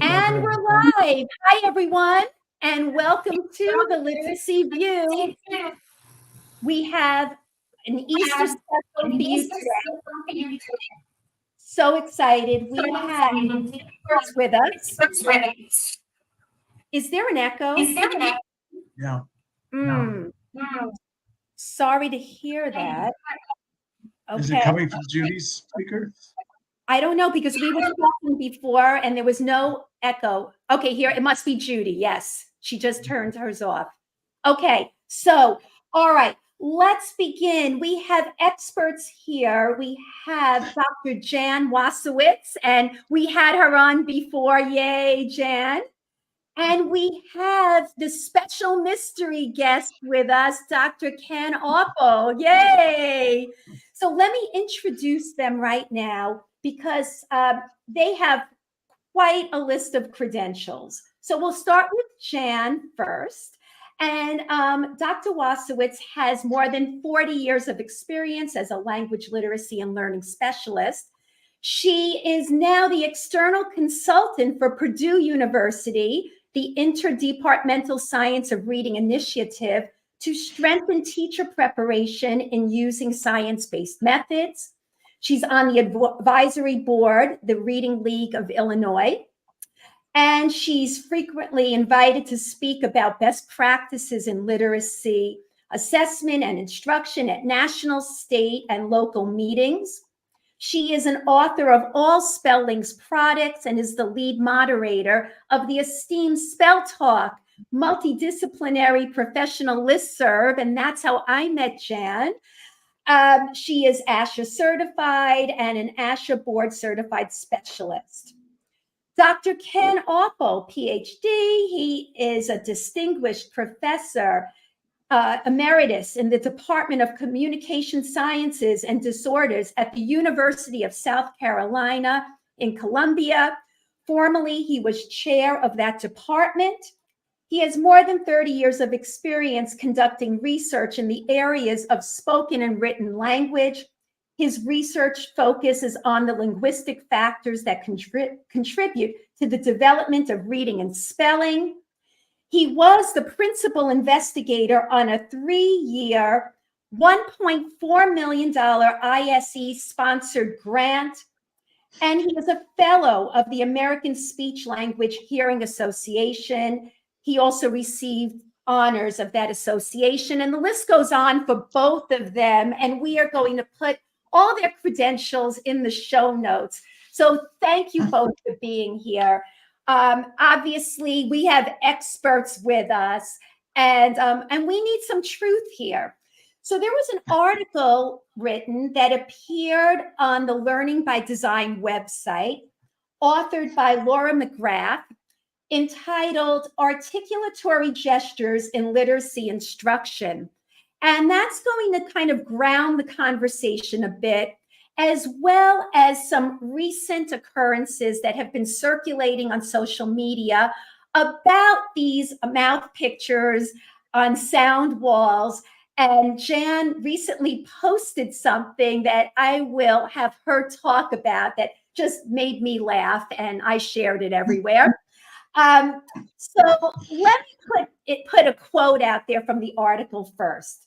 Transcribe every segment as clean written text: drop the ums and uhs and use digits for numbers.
And we're live. Hi, everyone, and welcome to the Literacy View. We have an Easter special for you today. So excited. We have experts with us. Is there an echo? Yeah. Sorry to hear that. Okay. Is it coming from Judy's speaker? I don't know, because we were talking before and there was no echo. Okay, here, it must be Judy. Yes, she just turned hers off. Okay, so, all right, let's begin. We have experts here. We have Dr. Jan Wasowicz, and we had her on before. Yay, Jan. And we have the special mystery guest with us, Dr. Ken Oppo. Yay! So let me introduce them right now, because they have quite a list of credentials. So we'll start with Jan first. And Dr. Wasowicz has more than 40 years of experience as a language literacy and learning specialist. She is now the external consultant for Purdue University, the Interdepartmental Science of Reading Initiative, to strengthen teacher preparation in using science-based methods. She's on the advisory board, the Reading League of Illinois, and she's frequently invited to speak about best practices in literacy assessment and instruction at national, state, and local meetings. She is an author of All Spelling's products and is the lead moderator of the esteemed Spell Talk multidisciplinary professional listserv, and that's how I met Jan. She is ASHA certified and an ASHA board certified specialist. Dr. Ken Oppo, PhD, he is a distinguished professor emeritus in the Department of Communication Sciences and Disorders at the University of South Carolina in Columbia. Formerly, he was chair of that department. He has more than 30 years of experience conducting research in the areas of spoken and written language. His research focuses on the linguistic factors that contribute to the development of reading and spelling. He was the principal investigator on a 3-year, $1.4 million ISE-sponsored grant, and he is a fellow of the American Speech Language Hearing Association. He also received honors of that association, and the list goes on for both of them, and we are going to put all their credentials in the show notes. So thank you both for being here. Obviously, we have experts with us, and we need some truth here. So there was an article written that appeared on the Learning by Design website, authored by Laura McGrath, entitled Articulatory Gestures in Literacy Instruction. And that's going to kind of ground the conversation a bit, as well as some recent occurrences that have been circulating on social media about these mouth pictures on sound walls. And Jan recently posted something that I will have her talk about that just made me laugh, and I shared it everywhere. So let me put a quote out there from the article first.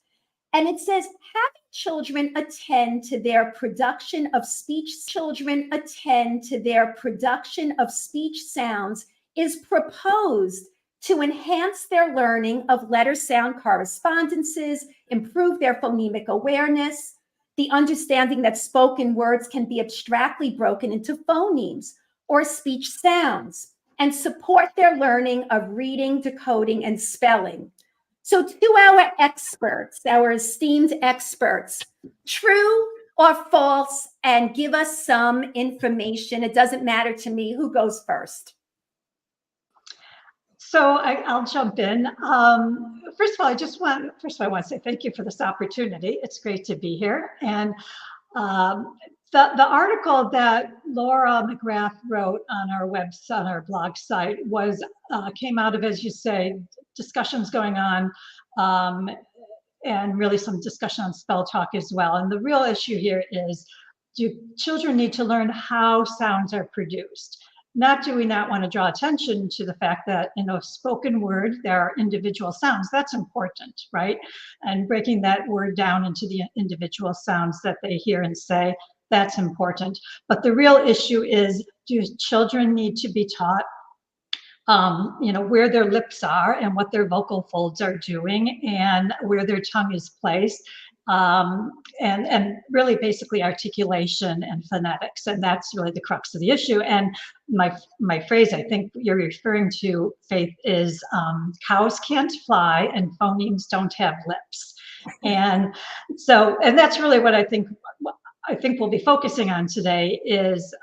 And it says, having children attend to their production of speech sounds is proposed to enhance their learning of letter-sound correspondences, improve their phonemic awareness, the understanding that spoken words can be abstractly broken into phonemes or speech sounds, and support their learning of reading, decoding, and spelling. So to our experts, our esteemed experts, true or false, and give us some information. It doesn't matter to me. Who goes first? So I'll jump in. First of all, I want to say thank you for this opportunity. It's great to be here. And the article that Laura McGrath wrote on our website, on our blog site, came out of, as you say, discussions going on, and really some discussion on spell talk as well. And the real issue here is, do children need to learn how sounds are produced? do we not want to draw attention to the fact that in a spoken word, there are individual sounds. That's important, right? And breaking that word down into the individual sounds that they hear and say, that's important. But the real issue is, do children need to be taught where their lips are and what their vocal folds are doing and where their tongue is placed, and really basically articulation and phonetics. And that's really the crux of the issue. And my phrase, I think you're referring to, Faith, is cows can't fly and phonemes don't have lips. And so, and that's really what I think we'll be focusing on today is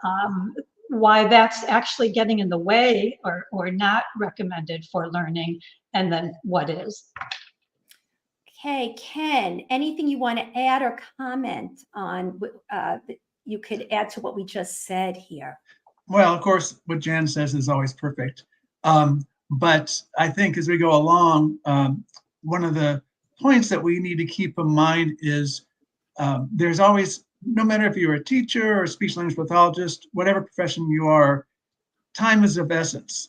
why that's actually getting in the way or not recommended for learning, and then what is. Okay, Ken, anything you want to add or comment on that you could add to what we just said here? Well, of course, what Jan says is always perfect. But I think as we go along, one of the points that we need to keep in mind is there's always, no matter if you're a teacher or a speech language pathologist, whatever profession you are, time is of essence.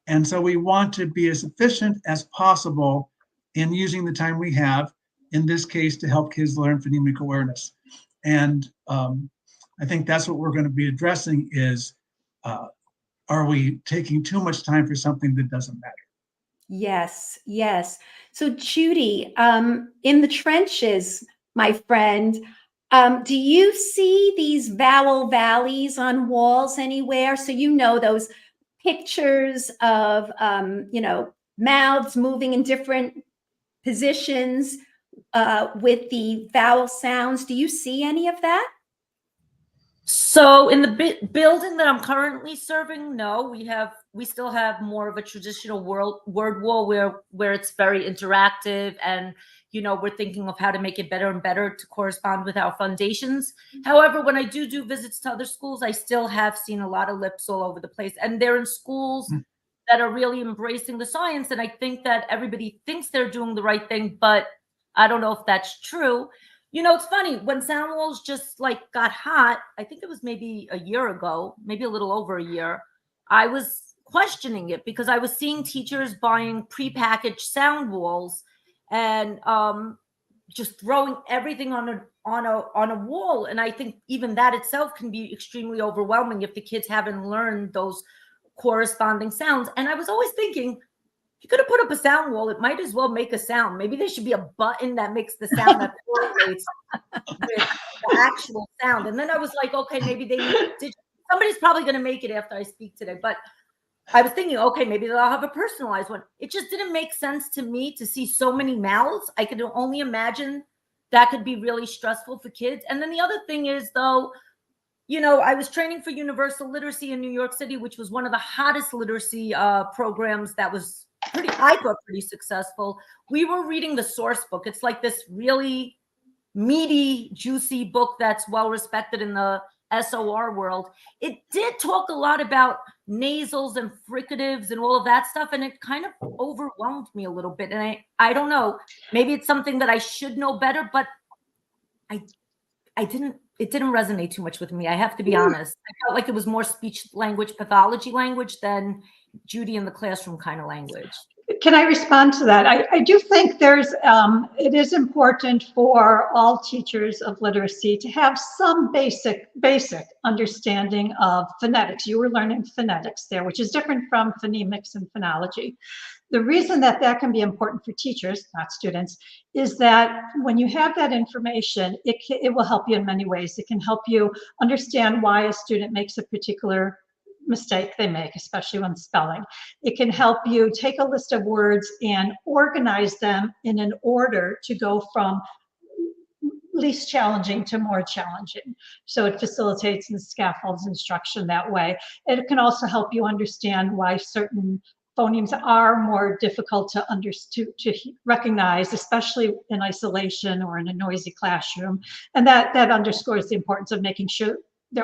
And so we want to be as efficient as possible in using the time we have, in this case, to help kids learn phonemic awareness. And I think that's what we're going to be addressing is, are we taking too much time for something that doesn't matter? Yes, yes. So Judy, in the trenches, my friend, do you see these vowel valleys on walls anywhere? So those pictures of mouths moving in different positions with the vowel sounds. Do you see any of that? So in the building that I'm currently serving, no, we still have more of a traditional word wall where it's very interactive, and we're thinking of how to make it better and better to correspond with our foundations. However, when I do visits to other schools, I still have seen a lot of lips all over the place, and they're in schools that are really embracing the science. And I think that everybody thinks they're doing the right thing, but I don't know if that's true. It's funny, when sound walls just got hot, I think it was maybe a year ago, maybe a little over a year, I was questioning it because I was seeing teachers buying prepackaged sound walls and just throwing everything on a wall. And I think even that itself can be extremely overwhelming if the kids haven't learned those corresponding sounds. And I was always thinking, you could have put up a sound wall. It might as well make a sound. Maybe there should be a button that makes the sound that correlates with the actual sound. And then I was like, okay, maybe somebody's probably going to make it after I speak today. But I was thinking, okay, maybe they'll have a personalized one. It just didn't make sense to me to see so many mouths. I could only imagine that could be really stressful for kids. And then the other thing is, though, I was training for universal literacy in New York City, which was one of the hottest literacy programs that was I thought pretty successful. We were reading the source book. It's like this really meaty, juicy book that's well respected in the SOR world. It did talk a lot about nasals and fricatives and all of that stuff, and it kind of overwhelmed me a little bit. And I don't know, maybe it's something that I should know better, but it didn't resonate too much with me. I have to be honest. I felt like it was more speech language pathology language than Judy in the classroom kind of language. Can I respond to that? I do think it is important for all teachers of literacy to have some basic understanding of phonetics. You were learning phonetics there, which is different from phonemics and phonology. The reason that can be important for teachers, not students, is that when you have that information, it will help you in many ways. It can help you understand why a student makes a particular mistake they make, especially when spelling. It can help you take a list of words and organize them in an order to go from least challenging to more challenging. So it facilitates and scaffolds instruction that way. And it can also help you understand why certain phonemes are more difficult to recognize, especially in isolation or in a noisy classroom. And that underscores the importance of making sure we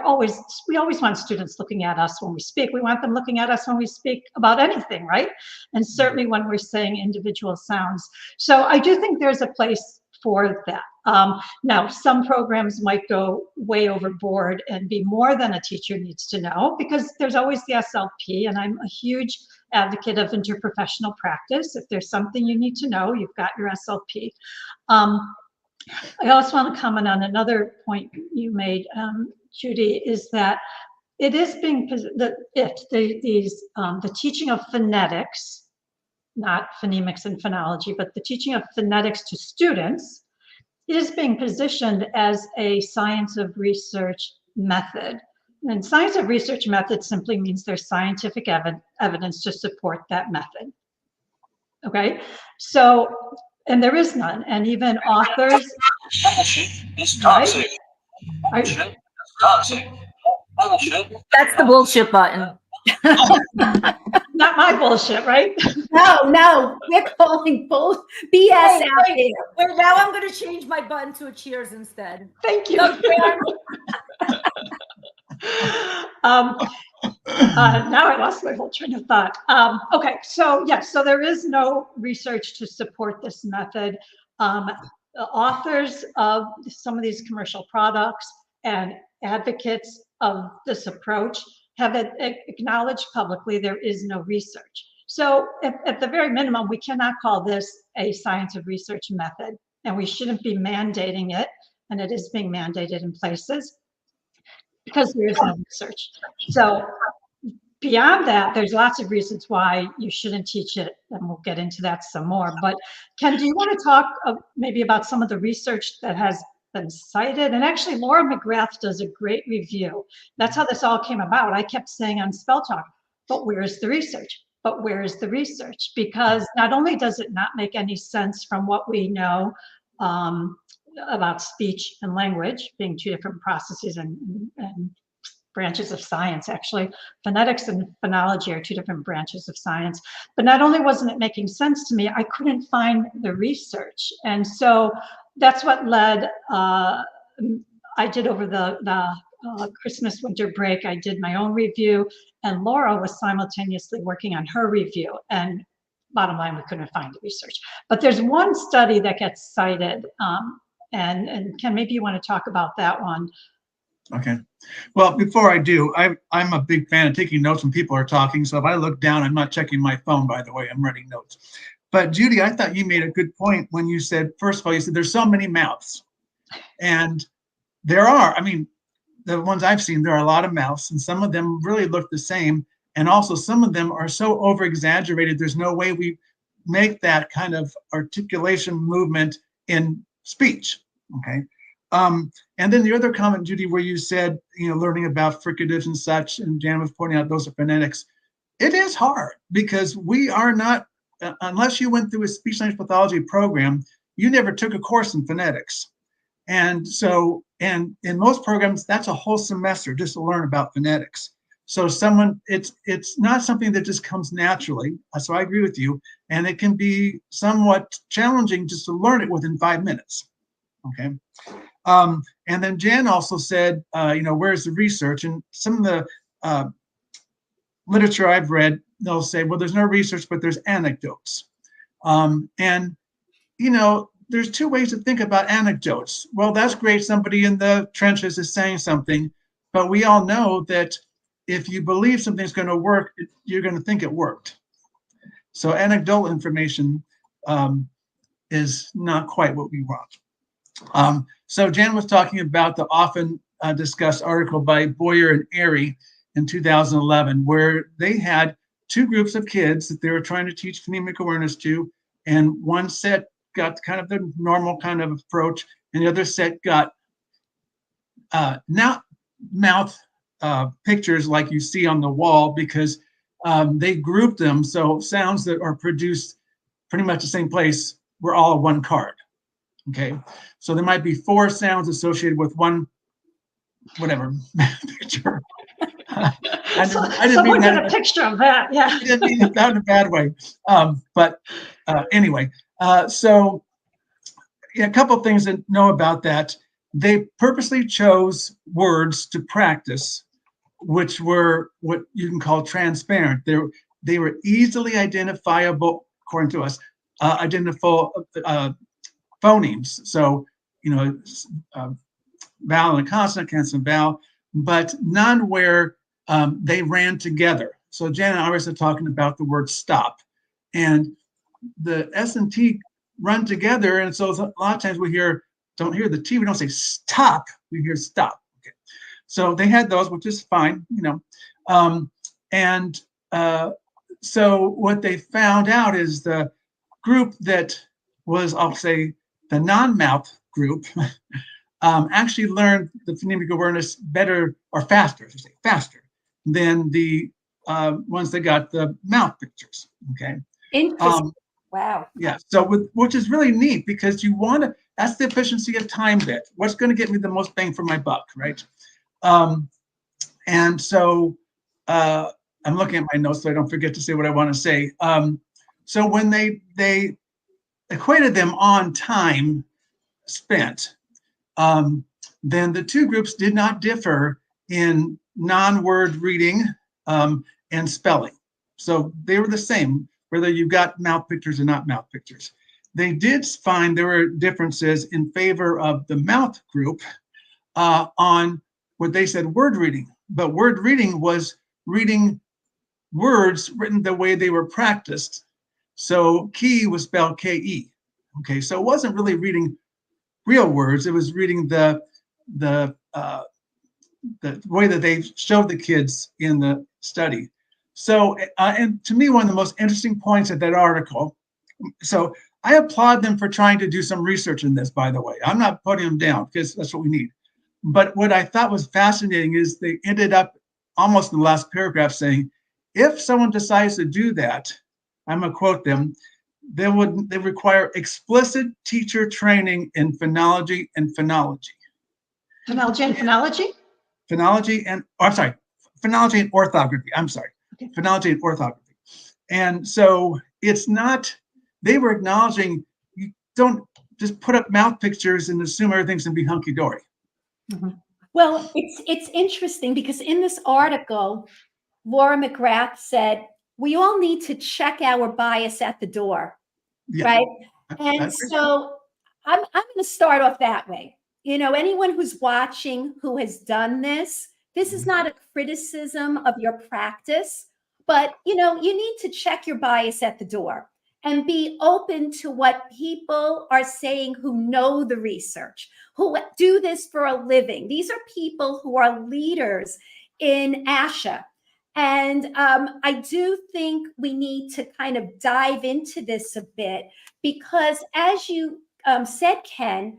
always want students looking at us when we speak. We want them looking at us when we speak about anything, right? And certainly when we're saying individual sounds. So I do think there's a place for that. Now, some programs might go way overboard and be more than a teacher needs to know, because there's always the SLP, and I'm a huge advocate of interprofessional practice. If there's something you need to know, you've got your SLP. I also want to comment on another point you made, Judy, is that it is being the teaching of phonetics, not phonemics and phonology, but the teaching of phonetics to students is being positioned as a science of research method. And science of research method simply means there's scientific evidence to support that method. Okay, so, and there is none, and even authors. It's toxic. Right? Bullshit. That's the bullshit button. Not my bullshit, right? No, we're calling BS Wait, out there. Wait, now I'm going to change my button to a cheers instead. Thank you. No, Karen. Now I lost my whole train of thought. Okay, so yes, so there is no research to support this method. The authors of some of these commercial products and advocates of this approach have acknowledged publicly there is no research. So at the very minimum, we cannot call this a science of research method, and we shouldn't be mandating it, and it is being mandated in places because there is no research. So beyond that, there's lots of reasons why you shouldn't teach it, and we'll get into that some more. But Ken, do you want to talk maybe about some of the research that has been cited? And actually, Laura McGrath does a great review. That's how this all came about. I kept saying on Spell Talk, but where's the research? But where is the research? Because not only does it not make any sense from what we know about speech and language being two different processes and branches of science, actually. Phonetics and phonology are two different branches of science. But not only wasn't it making sense to me, I couldn't find the research. And so that's what led, I did over the Christmas winter break, I did my own review, and Laura was simultaneously working on her review. And bottom line, we couldn't find the research. But there's one study that gets cited, and Ken, maybe you want to talk about that one. Okay. Well, before I do, I'm a big fan of taking notes when people are talking. So if I look down, I'm not checking my phone, by the way, I'm writing notes. But Judy, I thought you made a good point when you said, first of all, you said there's so many mouths. And there are, I mean, the ones I've seen, there are a lot of mouths, and some of them really look the same. And also some of them are so over exaggerated, there's no way we make that kind of articulation movement in speech, okay? And then the other comment, Judy, where you said, you know, learning about fricatives and such, and Jan was pointing out those are phonetics. It is hard because we are not, unless you went through a speech language pathology program, you never took a course in phonetics. And so, and in most programs, that's a whole semester just to learn about phonetics. So it's not something that just comes naturally. So I agree with you. And it can be somewhat challenging just to learn it within 5 minutes, okay? And then Jan also said, you know, where's the research? And some of the literature I've read, they'll say, well, there's no research, but there's anecdotes. And, you know, there's two ways to think about anecdotes. Well, that's great. Somebody in the trenches is saying something, but we all know that if you believe something's going to work, you're going to think it worked. So anecdotal information is not quite what we want. So Jan was talking about the often discussed article by Boyer and Airy in 2011, where they had two groups of kids that they were trying to teach phonemic awareness to, and one set got kind of the normal kind of approach, and the other set got mouth pictures like you see on the wall, because they grouped them so sounds that are produced pretty much the same place were all one card. Okay, so there might be 4 sounds associated with one, whatever, picture. I didn't mean that. Someone get a picture of that, yeah. I didn't mean it in a bad way. But anyway, so yeah, a couple of things to know about that. They purposely chose words to practice, which were what you can call transparent. They were easily identifiable, according to us, phonemes. So, vowel and consonant, consonant, vowel, but none where they ran together. So Jan and Iris are talking about the word stop, and the S and T run together. And so a lot of times we don't hear the T, we don't say stop, we hear stop. Okay. So they had those, which is fine, so what they found out is the group that was, I'll say, the non-mouth group actually learned the phonemic awareness better or faster, I should say, faster than the ones that got the mouth pictures. Okay. Interesting. Wow. Yeah. So which is really neat because you want to. That's the efficiency of time bit. What's going to get me the most bang for my buck, right? And so I'm looking at my notes so I don't forget to say what I want to say. So when they equated them on time spent, then the two groups did not differ in non-word reading and spelling. So they were the same, whether you got mouth pictures or not mouth pictures. They did find there were differences in favor of the mouth group on what they said word reading. But word reading was reading words written the way they were practiced. So key was spelled K-E. Okay, so it wasn't really reading real words. It was reading the way that they showed the kids in the study. So, and to me, one of the most interesting points of that article, so I applaud them for trying to do some research in this, by the way. I'm not putting them down because that's what we need. But what I thought was fascinating is they ended up almost in the last paragraph saying, if someone decides to do that, I'm going to quote them, they require explicit teacher training in phonology and phonology. Phonology and phonology? Phonology and, phonology and orthography. I'm sorry. Okay. Phonology and orthography. And so it's not, they were acknowledging you don't just put up mouth pictures and assume everything's going to be hunky-dory. Mm-hmm. Well, it's interesting because in this article, Laura McGrath said, we all need to check our bias at the door, yeah. Right? And so I'm going to start off that way. Anyone who's watching who has done this is not a criticism of your practice, but, you need to check your bias at the door and be open to what people are saying who know the research, who do this for a living. These are people who are leaders in ASHA. And I do think we need to kind of dive into this a bit because as you said, Ken,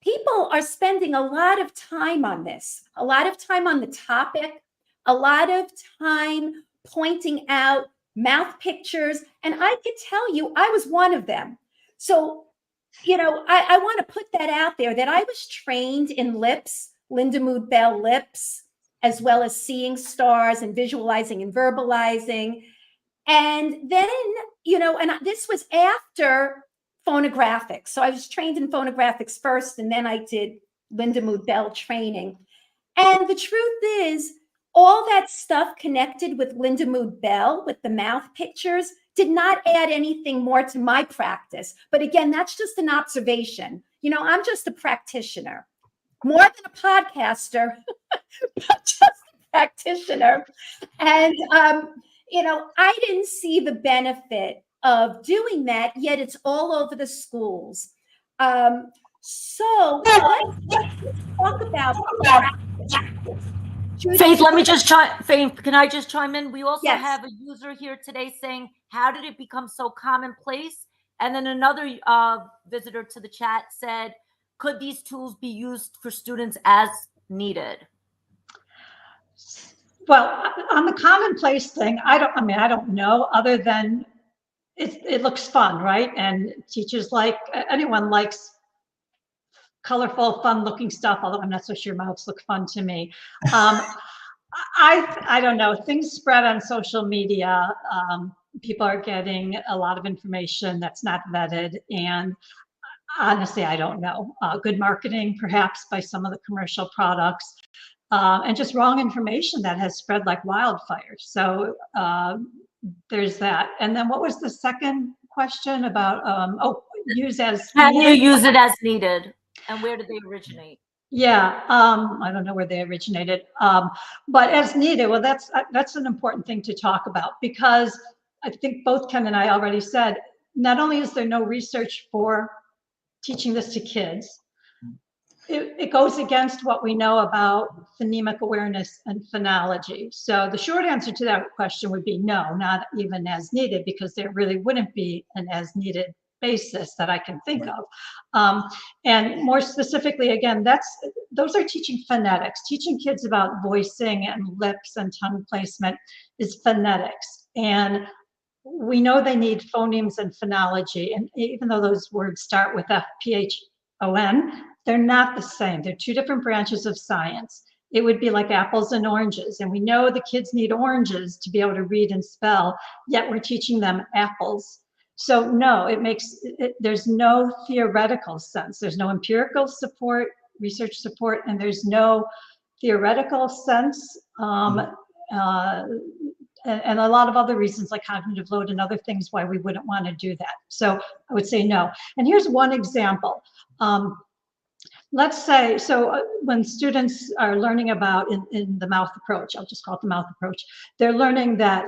people are spending a lot of time on this, a lot of time on the topic, a lot of time pointing out mouth pictures. And I could tell you, I was one of them. So, I want to put that out there that I was trained in lips, Linda Mood Bell lips, as well as seeing stars and visualizing and verbalizing. And then, and this was after phonographics. So I was trained in phonographics first, and then I did Linda Mood Bell training. And the truth is, all that stuff connected with Linda Mood Bell, with the mouth pictures, did not add anything more to my practice. But again, that's just an observation. I'm just a practitioner, more than a podcaster, but just a practitioner. And, I didn't see the benefit of doing that, yet it's all over the schools. So let's talk about Faith, let me just Faith, can I just chime in? We also Yes. have a user here today saying, how did it become so commonplace? And then another visitor to the chat said, could these tools be used for students as needed? Well, on the commonplace thing, I don't know, other than it looks fun, right? And teachers anyone likes colorful, fun-looking stuff, although I'm not so sure mouths look fun to me. I don't know. Things spread on social media. People are getting a lot of information that's not vetted, and honestly, I don't know. Good marketing, perhaps, by some of the commercial products, and just wrong information that has spread like wildfire. So there's that. And then what was the second question about? use as Can you needed. use it as needed? And where did they originate? Yeah, I don't know where they originated, but as needed. Well, that's an important thing to talk about, because I think both Ken and I already said, not only is there no research for teaching this to kids, it goes against what we know about phonemic awareness and phonology. So the short answer to that question would be no, not even as needed, because there really wouldn't be an as needed basis that I can think of. And more specifically, again, those are teaching phonetics. Teaching kids about voicing and lips and tongue placement is phonetics. And we know they need phonemes and phonology. And even though those words start with F-P-H-O-N, they're not the same. They're two different branches of science. It would be like apples and oranges. And we know the kids need oranges to be able to read and spell, yet we're teaching them apples. So no, there's no theoretical sense. There's no empirical support, research support, and there's no theoretical sense. And a lot of other reasons like cognitive load and other things why we wouldn't want to do that. So I would say no. And here's one example. Let's say, when students are learning about in the mouth approach, I'll just call it the mouth approach, they're learning that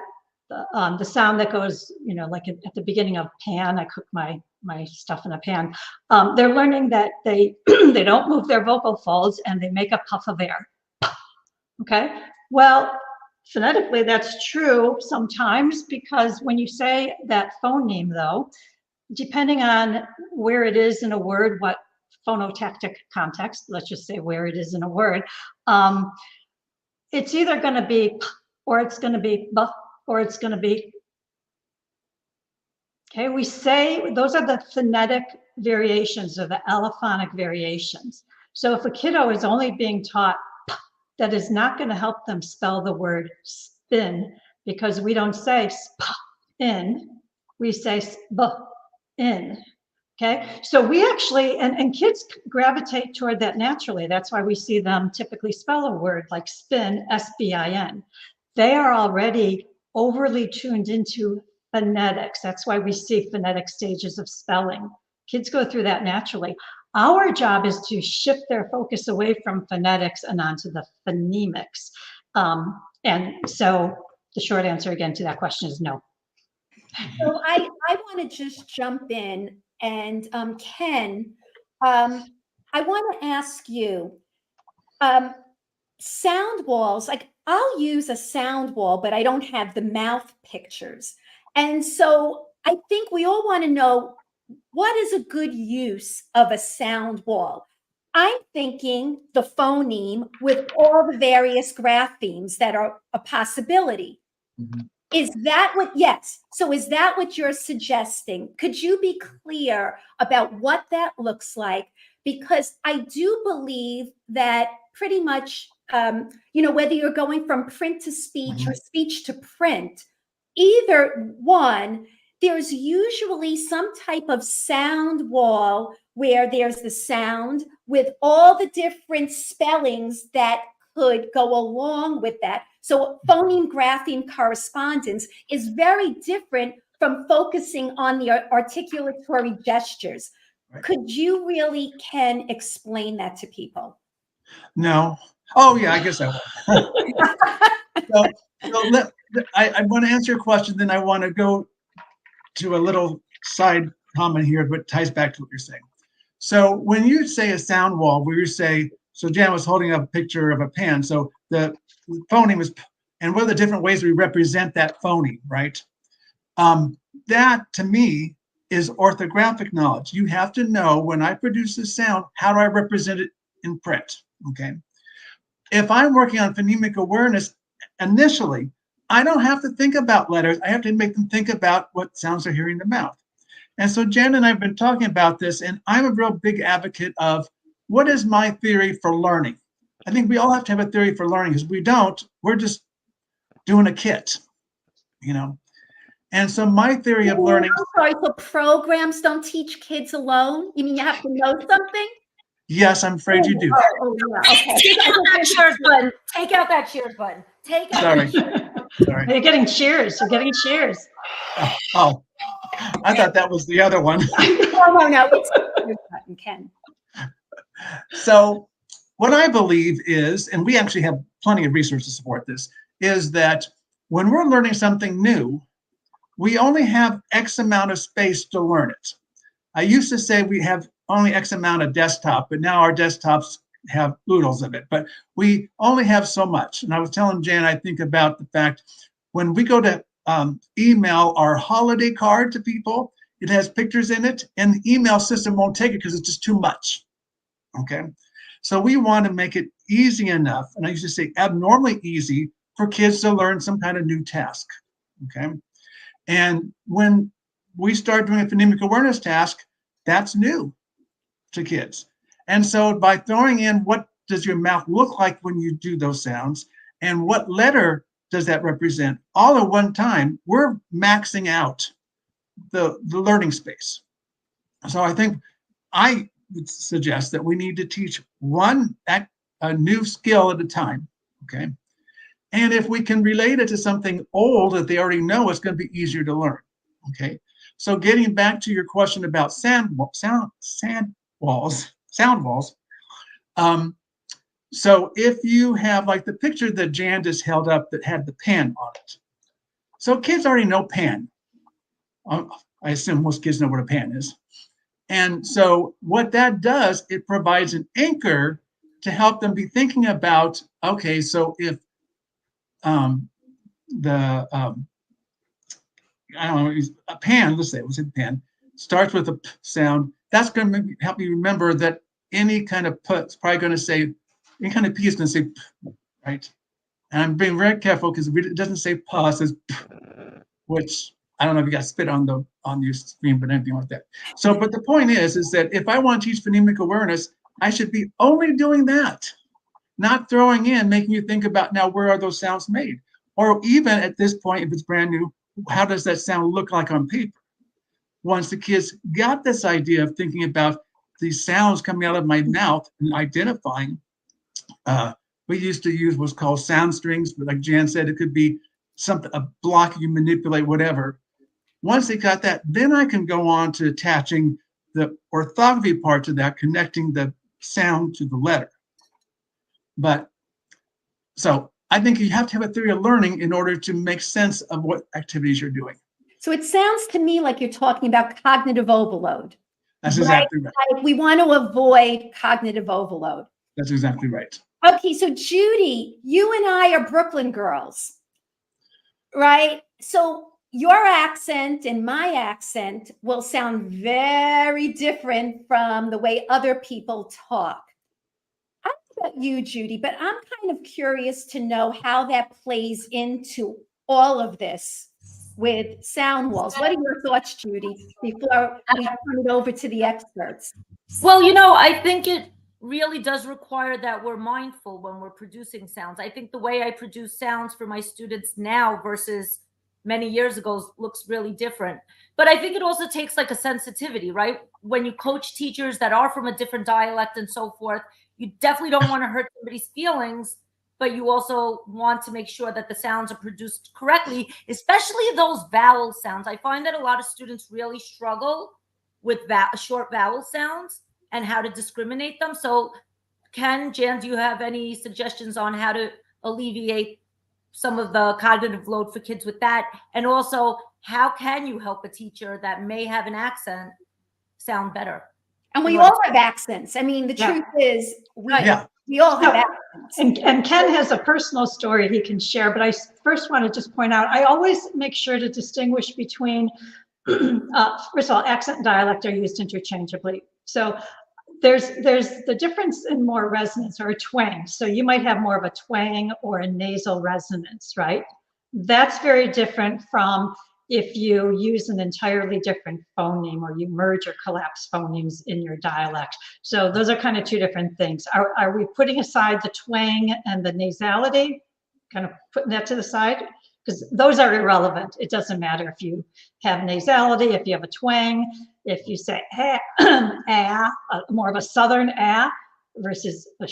the sound that goes, like at the beginning of pan, I cook my stuff in a pan. They're learning that they they don't move their vocal folds and they make a puff of air. Okay, well, phonetically that's true sometimes, because when you say that phoneme, though, depending on where it is in a word, what phonotactic context, let's just say where it is in a word, it's either going to be p, or it's going to be b, or it's going to be. Okay, we say those are the phonetic variations or the allophonic variations. So if a kiddo is only being taught p, that is not going to help them spell the word spin, because we don't say sp in, we say sp in. Okay, so we actually, and kids gravitate toward that naturally. That's why we see them typically spell a word like spin, S-B-I-N. They are already overly tuned into phonetics. That's why we see phonetic stages of spelling. Kids go through that naturally. Our job is to shift their focus away from phonetics and onto the phonemics. And so the short answer again to that question is no. So I want to just jump in. And Ken, I want to ask you, sound walls, like I'll use a sound wall, but I don't have the mouth pictures. And so I think we all want to know, what is a good use of a sound wall? I'm thinking the phoneme with all the various graphemes that are a possibility. Mm-hmm. Is that what, yes. So is that what you're suggesting? Could you be clear about what that looks like? Because I do believe that pretty much, whether you're going from print to speech or speech to print, either one, there's usually some type of sound wall where there's the sound with all the different spellings that could go along with that. So phoneme grapheme correspondence is very different from focusing on the articulatory gestures. Right. Could you really, Ken, explain that to people? No. Oh, yeah, I guess I will. I want to answer your question, then I want to go to a little side comment here, but ties back to what you're saying. So when you say a sound wall, where you say, so Jan was holding up a picture of a pan. So the phoneme is, and what are the different ways we represent that phoneme, right? That to me is orthographic knowledge. You have to know when I produce a sound, how do I represent it in print, okay? If I'm working on phonemic awareness, initially, I don't have to think about letters. I have to make them think about what sounds they're hearing in the mouth. And so Jan and I have been talking about this, and I'm a real big advocate of what is my theory for learning? I think we all have to have a theory for learning, because if we don't, we're just doing a kit, And so my theory of learning. I'm sorry, so programs don't teach kids alone? You mean you have to know something? Yes, I'm afraid you do. Okay. Take out that cheers button. Take out that cheers button. Take out. Sorry. You're getting cheers. You're getting cheers. Oh. I thought that was the other one. No. It's button, Ken. So what I believe is, and we actually have plenty of research to support this, is that when we're learning something new, we only have X amount of space to learn it. I used to say we have only X amount of desktop, but now our desktops have oodles of it, but we only have so much. And I was telling Jan, I think about the fact when we go to email our holiday card to people, it has pictures in it, and the email system won't take it because it's just too much. Okay. So we want to make it easy enough, and I used to say abnormally easy, for kids to learn some kind of new task. Okay. And when we start doing a phonemic awareness task, that's new to kids. And so by throwing in what does your mouth look like when you do those sounds, and what letter does that represent, all at one time, we're maxing out the learning space. So I think I would suggest that we need to teach a new skill at a time, okay? And if we can relate it to something old that they already know, it's going to be easier to learn, okay? So getting back to your question about sound walls. So if you have like the picture that Jan just held up that had the pen on it. So kids already know pen. I assume most kids know what a pen is. And so what that does, it provides an anchor to help them be thinking about, okay, so if I don't know, a pan, let's say it was a pen, starts with a p sound, that's going to help you remember that any kind of p is probably going to say, any kind of p is going to say p, right? And I'm being very careful because it doesn't say p, it says p, which I don't know if you got spit on your screen, but anything like that. So, but the point is that if I want to teach phonemic awareness, I should be only doing that, not throwing in, making you think about now, where are those sounds made? Or even at this point, if it's brand new, how does that sound look like on paper? Once the kids got this idea of thinking about these sounds coming out of my mouth and identifying, we used to use what's called sound strings, but like Jan said, it could be something, a block you manipulate, whatever. Once they got that, then I can go on to attaching the orthography part to that, connecting the sound to the letter. But so I think you have to have a theory of learning in order to make sense of what activities you're doing. So it sounds to me like you're talking about cognitive overload. That's exactly right. Like we want to avoid cognitive overload. That's exactly right. Okay, so Judy, you and I are Brooklyn girls, right? So your accent and my accent will sound very different from the way other people talk. I don't know about you, Judy, but I'm kind of curious to know how that plays into all of this with sound walls. What are your thoughts, Judy, before we turn it over to the experts? Well, I think it really does require that we're mindful when we're producing sounds. I think the way I produce sounds for my students now versus many years ago looks really different. But I think it also takes like a sensitivity, right? When you coach teachers that are from a different dialect and so forth, you definitely don't want to hurt somebody's feelings, but you also want to make sure that the sounds are produced correctly, especially those vowel sounds. I find that a lot of students really struggle with short vowel sounds and how to discriminate them. So Ken, Jan, do you have any suggestions on how to alleviate some of the cognitive load for kids with that? And also, how can you help a teacher that may have an accent sound better? And we all have accents. I mean, the truth is, we all have accents. And Ken has a personal story he can share, but I first want to just point out, I always make sure to distinguish between, first of all, accent and dialect are used interchangeably. So there's the difference in more resonance or a twang. So you might have more of a twang or a nasal resonance, right? That's very different from if you use an entirely different phoneme or you merge or collapse phonemes in your dialect. So those are kind of two different things. Are we putting aside the twang and the nasality, kind of putting that to the side? Because those are irrelevant. It doesn't matter if you have nasality, if you have a twang, if you say more of a southern versus a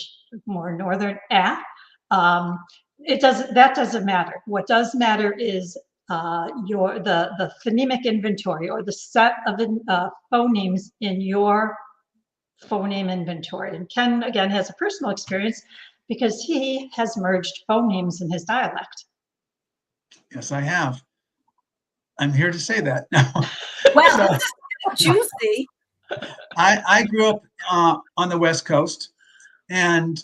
more northern that doesn't matter. What does matter is the phonemic inventory or the set of phonemes in your phoneme inventory. And Ken, again, has a personal experience because he has merged phonemes in his dialect. Yes, I have. I'm here to say that. Well, juicy. I grew up on the West Coast, and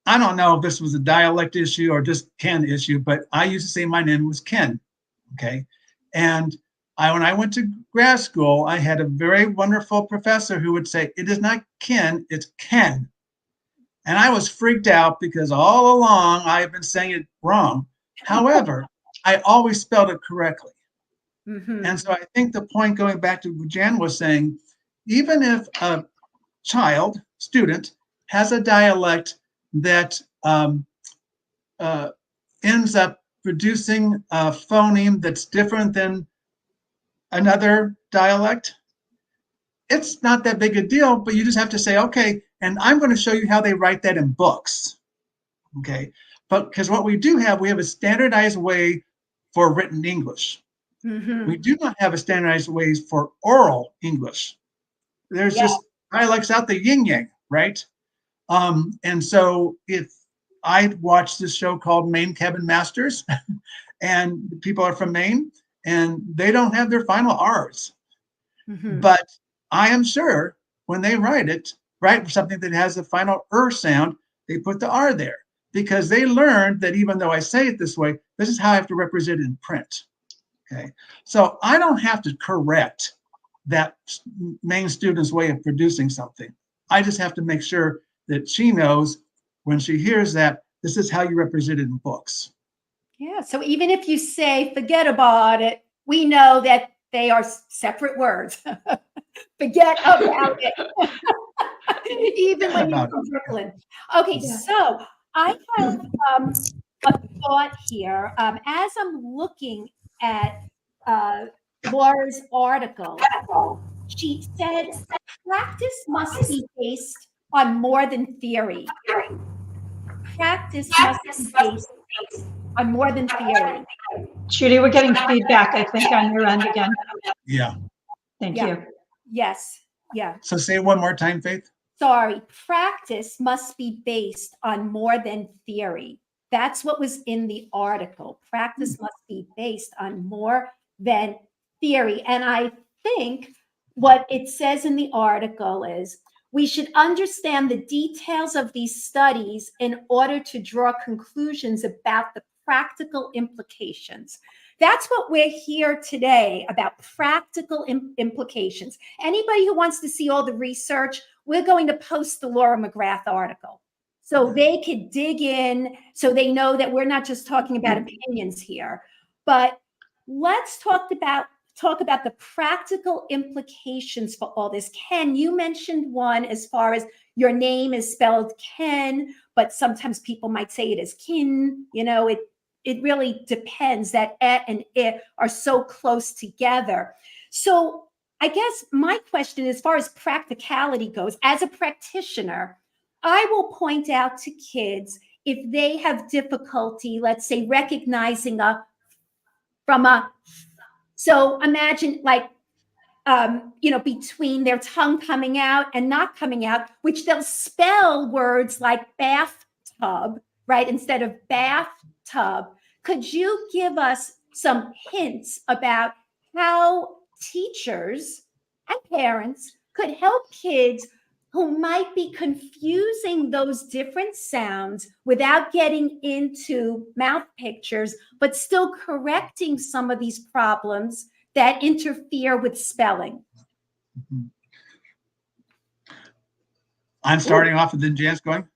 I don't know if this was a dialect issue or just Ken issue, but I used to say my name was Ken. Okay. And when I went to grad school, I had a very wonderful professor who would say, it is not Ken, it's Ken. And I was freaked out because all along I've been saying it wrong. However, I always spelled it correctly. Mm-hmm. And so I think the point, going back to what Jan was saying, even if a student has a dialect that ends up producing a phoneme that's different than another dialect, it's not that big a deal, but you just have to say, okay, and I'm going to show you how they write that in books. Okay. But because what we have a standardized way for written English. Mm-hmm. We do not have a standardized ways for oral English. There's just dialects out the yin yang, right? And so if I watched this show called Maine Cabin Masters, and people are from Maine, and they don't have their final R's. Mm-hmm. But I am sure when they write something that has a final sound, they put the R there because they learned that even though I say it this way, this is how I have to represent it in print. Okay, so I don't have to correct that Maine student's way of producing something. I just have to make sure that she knows when she hears that this is how you represent it in books. Yeah. So even if you say, forget about it, we know that they are separate words. Forget about it. Even when you're from Brooklyn. Okay. Yeah. So I have a thought here. As I'm looking at Laura's article, she said practice must be based on more than theory. Practice must be based on more than theory. Judy, we're getting feedback, I think, on your end again. Yeah. Thank Yeah. you. Yes. Yeah. So say it one more time, Faith. Sorry. Practice must be based on more than theory. That's what was in the article. Practice must be based on more than theory. And I think what it says in the article is we should understand the details of these studies in order to draw conclusions about the practical implications. That's what we're here today about, practical implications. Anybody who wants to see all the research, we're going to post the Laura McGrath article so they could dig in, so they know that we're not just talking about opinions here. But let's talk about the practical implications for all this. Ken, you mentioned one as far as your name is spelled Ken, but sometimes people might say it as kin. You know, it really depends that et and it are so close together. So I guess my question, as far as practicality goes, as a practitioner, I will point out to kids if they have difficulty, let's say, recognizing so imagine like, between their tongue coming out and not coming out, which they'll spell words like bathtub, right, instead of bathtub. Could you give us some hints about how teachers and parents could help kids who might be confusing those different sounds without getting into mouth pictures, but still correcting some of these problems that interfere with spelling? I'm starting off and then Jan's going.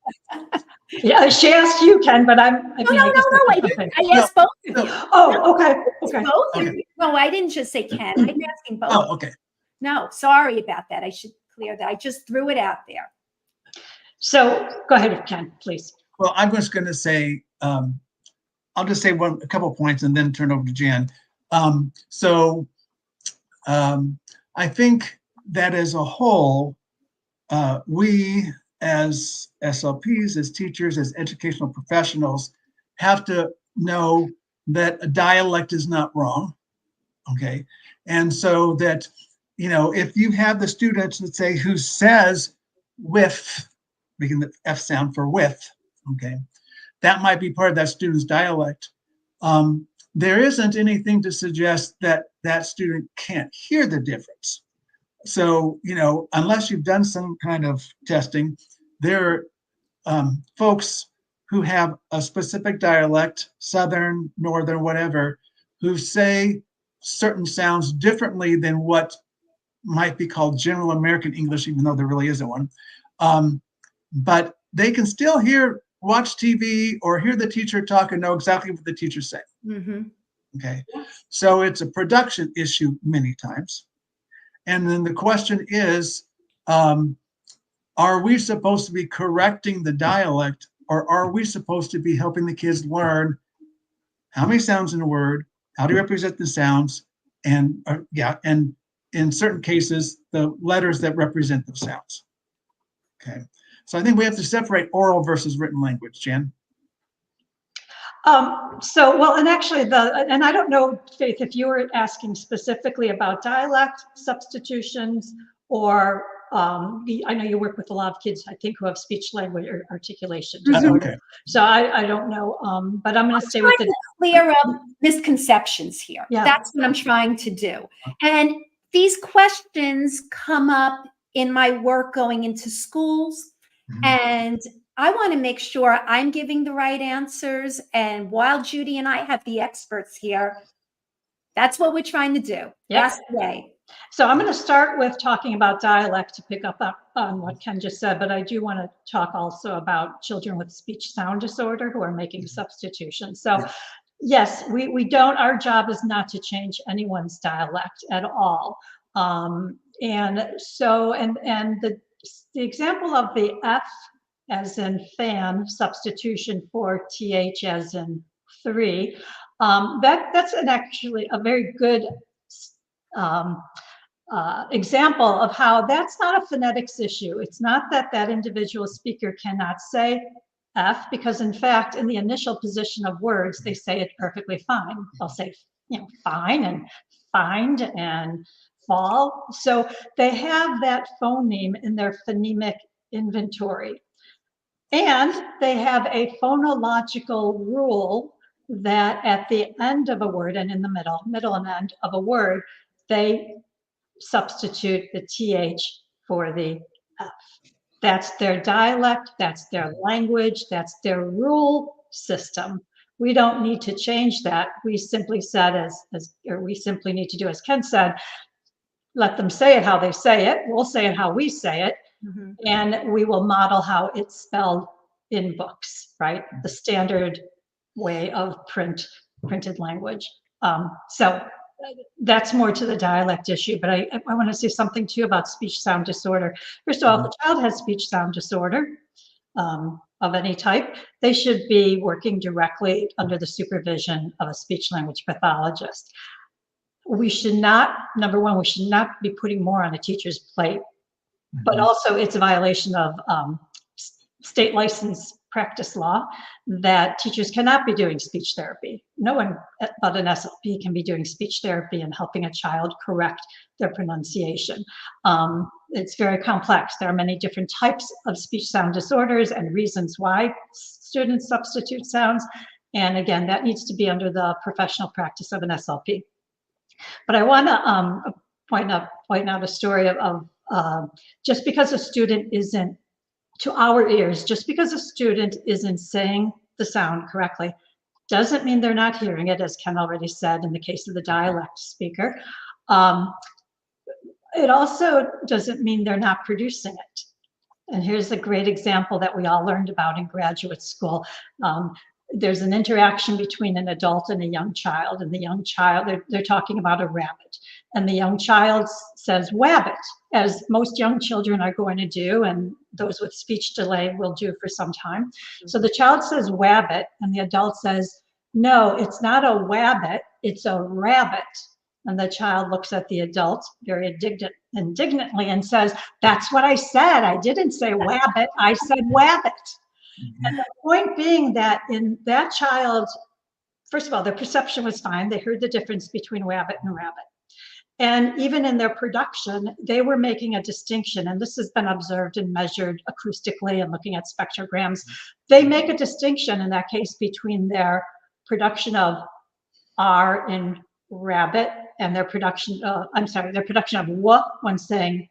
Yeah, she asked you, Ken, but I asked both of you. Oh, okay. Okay. Both of Okay. you. No, I didn't just say Ken. I'm asking both. Oh, okay. No, sorry about that. I should clear that. I just threw it out there. So go ahead, Ken, please. Well, I'm just going to say, I'll just say a couple points and then turn over to Jan. I think that as a whole, we as SLPs, as teachers, as educational professionals, have to know that a dialect is not wrong, okay? And so that, if you have the students, let's say, who says with, making the F sound for with, okay? That might be part of that student's dialect. There isn't anything to suggest that that student can't hear the difference. So, unless you've done some kind of testing, there are folks who have a specific dialect, Southern, Northern, whatever, who say certain sounds differently than what might be called general American English, even though there really isn't one. But they can still watch TV or hear the teacher talk and know exactly what the teacher's saying. Mm-hmm. Okay, so it's a production issue many times. And then the question is, are we supposed to be correcting the dialect, or are we supposed to be helping the kids learn how many sounds in a word, how to represent the sounds, and in certain cases, the letters that represent the sounds. Okay, so I think we have to separate oral versus written language, Jan. And actually and I don't know, Faith, if you were asking specifically about dialect substitutions or I know you work with a lot of kids, I think, who have speech language or articulation disorder. Okay. So I don't know, but I'm going to stay with trying to clear up misconceptions here. Yeah. That's what I'm trying to do. And these questions come up in my work going into schools, and I want to make sure I'm giving the right answers. And while Judy and I have the experts here, that's what we're trying to do. Yep. That's the way. So I'm going to start with talking about dialect to pick up on what Ken just said, but I do want to talk also about children with speech sound disorder who are making substitutions. So yes, we don't, our job is not to change anyone's dialect at all. And so, and the example of the F as in fan substitution for TH as in 3, that's actually a very good example of how that's not a phonetics issue. It's not that that individual speaker cannot say F, because in fact, in the initial position of words, they say it perfectly fine. They'll say, fine and find and fall. So they have that phoneme in their phonemic inventory. And they have a phonological rule that at the end of a word and in the middle and end of a word, they substitute the TH for the F. That's their dialect, that's their language, that's their rule system. We don't need to change that. We simply said we simply need to do as Ken said, let them say it how they say it. We'll say it how we say it. Mm-hmm. And we will model how it's spelled in books, right? The standard way of printed language. So that's more to the dialect issue, but I want to say something too about speech sound disorder. First of all, if a child has speech sound disorder of any type, they should be working directly under the supervision of a speech language pathologist. We should not, number one, we should not be putting more on a teacher's plate, but also it's a violation of state license practice law that teachers cannot be doing speech therapy. No one but an SLP can be doing speech therapy and helping a child correct their pronunciation. It's very complex. There are many different types of speech sound disorders and reasons why students substitute sounds. And again, that needs to be under the professional practice of an SLP. But I want to point out a story of just because a student isn't, to our ears, just because a student isn't saying the sound correctly, doesn't mean they're not hearing it, as Ken already said in the case of the dialect speaker. It also doesn't mean they're not producing it. And here's a great example that we all learned about in graduate school. There's an interaction between an adult and a young child, and the young child, they're talking about a rabbit, and the young child says wabbit, as most young children are going to do, and those with speech delay will do for some time. So the child says wabbit, and the adult says, no, it's not a wabbit, it's a rabbit. And the child looks at the adult very indignantly and says, that's what I said. I didn't say wabbit, I said wabbit. And the point being that in that child's first of all, their perception was fine. They heard the difference between rabbit and rabbit. And even in their production, they were making a distinction, and this has been observed and measured acoustically and looking at spectrograms. They make a distinction in that case between their production of R in rabbit and their production, their production of W when saying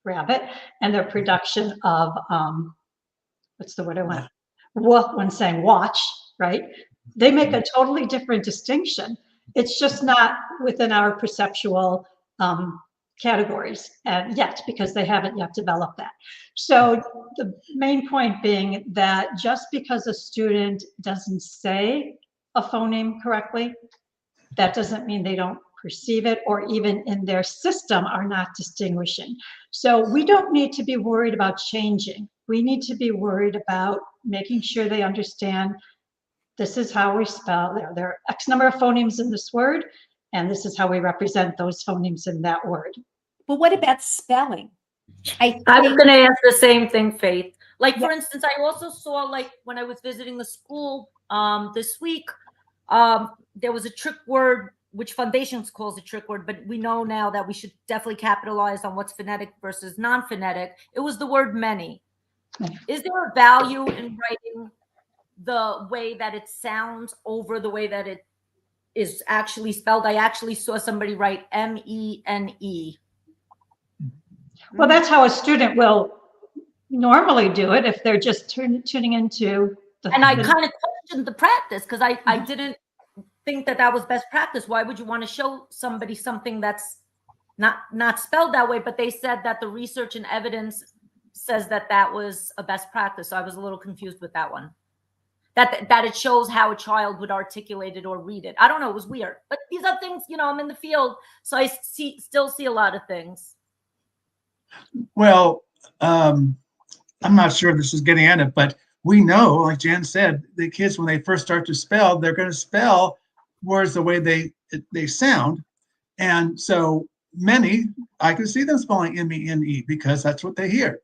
rabbit, and their production of, what's the word I want? W when saying watch, right? They make a totally different distinction. It's just not within our perceptual categories yet, because they haven't yet developed that. So the main point being that just because a student doesn't say a phoneme correctly, that doesn't mean they don't perceive it, or even in their system are not distinguishing. So we don't need to be worried about changing. We need to be worried about making sure they understand this is how we spell. There are X number of phonemes in this word, and this is how we represent those phonemes in that word. But what about spelling? I was going to ask the same thing, Faith. Like, for instance, I also saw, like, when I was visiting the school this week, there was a trick word, which Foundations calls a trick word, but we know now that we should definitely capitalize on what's phonetic versus non-phonetic. It was the word many. Is there a value in writing the way that it sounds over the way that it is actually spelled? I actually saw somebody write M-E-N-E. Well, that's how a student will normally do it if they're just tuning into the. And I kind of questioned the practice, because I didn't think that was best practice. Why would you want to show somebody something that's not spelled that way? But they said that the research and evidence says that was a best practice. So I was a little confused with that one. That it shows how a child would articulate it or read it. I don't know. It was weird. But these are things, I'm in the field, so I still see a lot of things. Well, I'm not sure if this is getting at it, but we know, like Jan said, the kids, when they first start to spell, they're going to spell words the way they sound. And so many, I can see them spelling M-E-N-E because that's what they hear.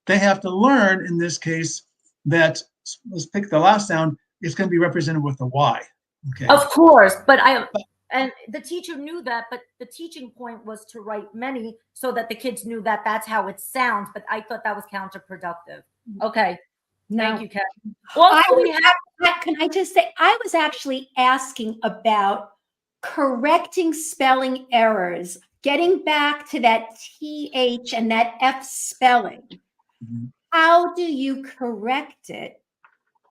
They have to learn, in this case, that, let's pick the last sound, it's going to be represented with a Y. Okay. Of course, and the teacher knew that, but the teaching point was to write many so that the kids knew that that's how it sounds. But I thought that was counterproductive. Okay. Thank you, Kat. Can I just say, I was actually asking about correcting spelling errors, getting back to that TH and that F spelling. Mm-hmm. How do you correct it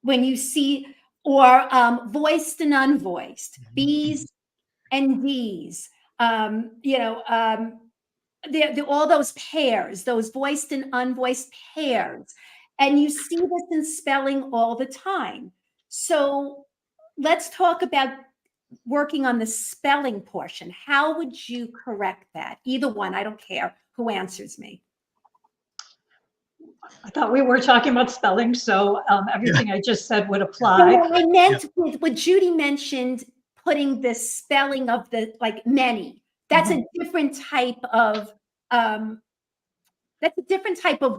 when you see, or voiced and unvoiced, B's and D's, all those pairs, those voiced and unvoiced pairs. And you see this in spelling all the time. So let's talk about working on the spelling portion. How would you correct that? Either one, I don't care who answers me. I thought we were talking about spelling, so everything I just said would apply. No, I meant what Judy mentioned, putting the spelling of the, like, many. That's a different type of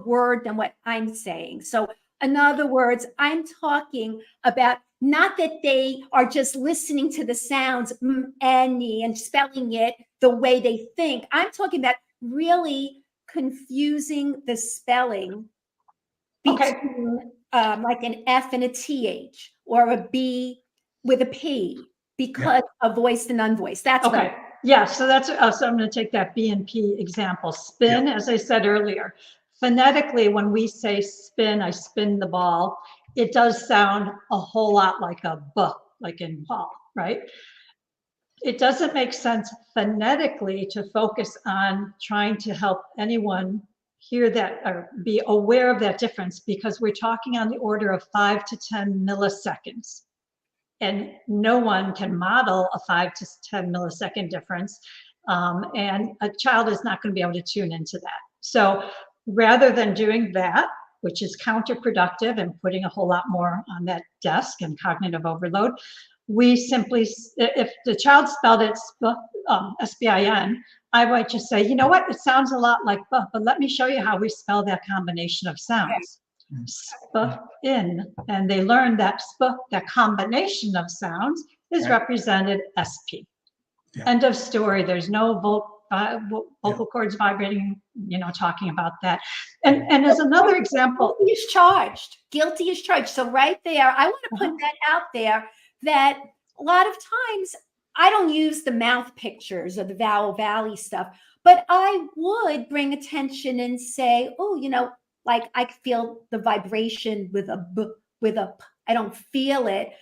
word than what I'm saying. So in other words, I'm talking about not that they are just listening to the sounds and spelling it the way they think. I'm talking about really confusing the spelling between like an F and a TH, or a B with a P, because of voiced and unvoiced. That's okay. Yeah, so that's so I'm going to take that B and P example. Spin, as I said earlier, phonetically, when we say spin, I spin the ball, it does sound a whole lot like a B, like in ball, right? It doesn't make sense phonetically to focus on trying to help anyone hear that or be aware of that difference, because we're talking on the order of 5 to 10 milliseconds. And no one can model a 5 to 10 millisecond difference. And a child is not going to be able to tune into that. So rather than doing that, which is counterproductive and putting a whole lot more on that desk and cognitive overload, we simply, if the child spelled it S-B-I-N, I might just say, you know what, it sounds a lot like but let me show you how we spell that combination of sounds. Sp-in, and they learn that that combination of sounds is represented SP. Yeah. End of story. There's no vocal cords vibrating, talking about that. And as another example. Guilty is charged. Guilty is charged. So right there, I want to put that out there, that a lot of times I don't use the mouth pictures or the vowel valley stuff, but I would bring attention and say, oh, like I feel the vibration with a b, with a p. I don't feel it.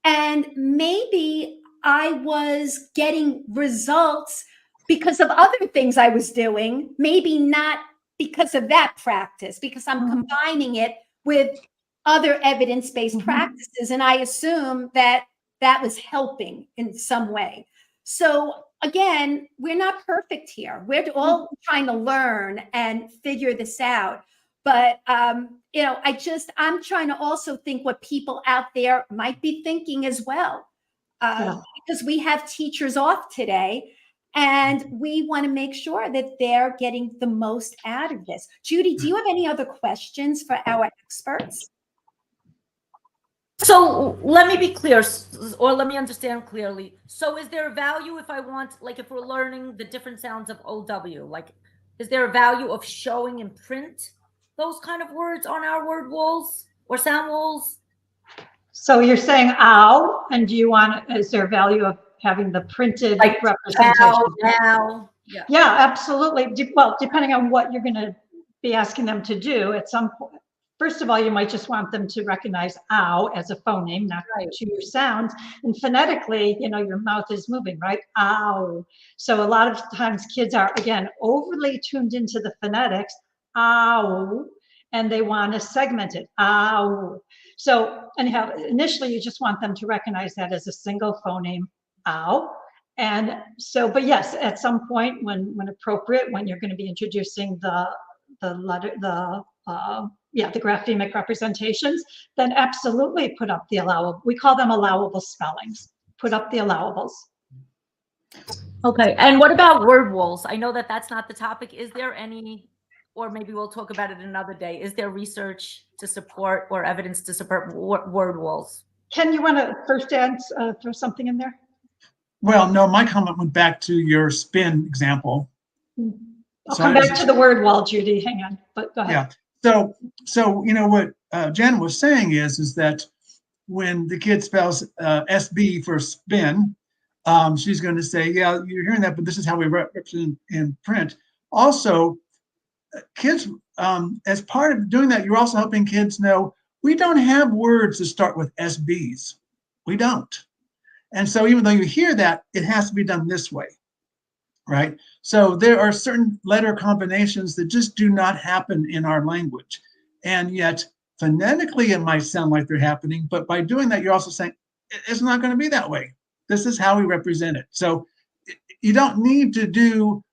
And maybe I was getting results because of other things I was doing, maybe not because of that practice, because I'm combining it with other evidence-based practices. And I assume that that was helping in some way. So again, we're not perfect here. We're all trying to learn and figure this out. But, I'm trying to also think what people out there might be thinking as well. Because we have teachers off today, and we want to make sure that they're getting the most out of this. Judy, do you have any other questions for our experts? So let me be clear, or let me understand clearly. So is there a value if I want, like if we're learning the different sounds of OW, like is there a value of showing in print those kind of words on our word walls or sound walls? So you're saying ow, and is there a value of having the printed representation? Now. Yeah, absolutely. Well, depending on what you're going to be asking them to do at some point. First of all, you might just want them to recognize ow as a phoneme, not to your sounds. And phonetically, your mouth is moving, right? Ow. So a lot of times kids are, again, overly tuned into the phonetics, ow, and they want to segment it, ow. So anyhow, initially you just want them to recognize that as a single phoneme, ow. And so, but yes, at some point when appropriate, when you're going to be introducing the graphemic representations, then absolutely put up the allowable. We call them allowable spellings. Put up the allowables. Okay. And what about word walls? I know that that's not the topic. Is there any, or maybe we'll talk about it another day, is there research to support or evidence to support word walls? Ken, you want to first throw something in there? Well, no, my comment went back to your spin example. I'll come back to the word wall, Judy. Hang on, but go ahead. Yeah. So what Jen was saying is that when the kid spells SB for spin, she's going to say, yeah, you're hearing that, but this is how we represent in print. Also, kids, as part of doing that, you're also helping kids know we don't have words that start with SBs. We don't. And so even though you hear that, it has to be done this way, right? So there are certain letter combinations that just do not happen in our language. And yet phonetically, it might sound like they're happening, but by doing that, you're also saying it's not going to be that way. This is how we represent it. So you don't need to do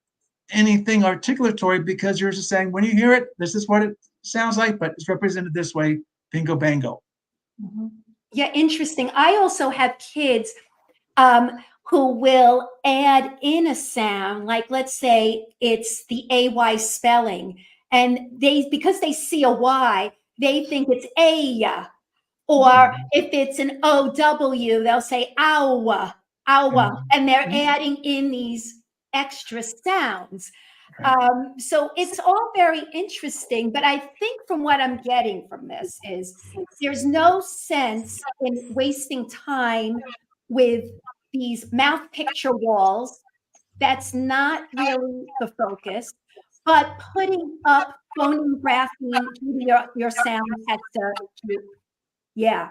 anything articulatory because you're just saying, when you hear it, this is what it sounds like, but it's represented this way, bingo, bango. Yeah, interesting. I also have kids who will add in a sound, like let's say it's the AY spelling, and because they see a Y, they think it's A, or if it's an OW, they'll say ow, ow, and they're adding in these extra sounds. So it's all very interesting, but I think from what I'm getting from this is there's no sense in wasting time with these mouth picture walls. That's not really the focus, but putting up phoneme grapheme to your sound has to, yeah,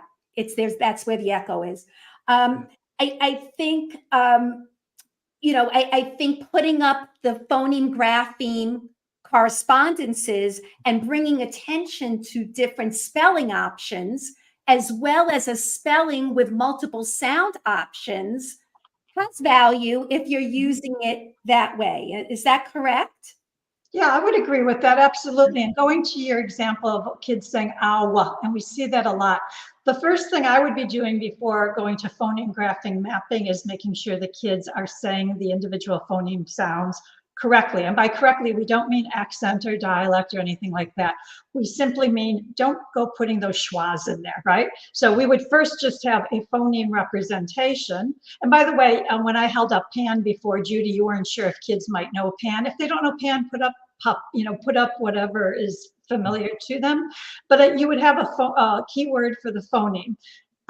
that's where the echo is. I think, I think putting up the phoneme grapheme correspondences and bringing attention to different spelling options, as well as a spelling with multiple sound options, has value if you're using it that way. Is that correct? Yeah, I would agree with that, absolutely. And going to your example of kids saying ow, and we see that a lot. The first thing I would be doing before going to phoneme graphing mapping is making sure the kids are saying the individual phoneme sounds correctly. And by correctly, we don't mean accent or dialect or anything like that. We simply mean don't go putting those schwas in there, right? So we would first just have a phoneme representation. And by the way, when I held up pan before, Judy, you weren't sure if kids might know pan. If they don't know pan, put up whatever is familiar to them. But you would have a keyword for the phoneme,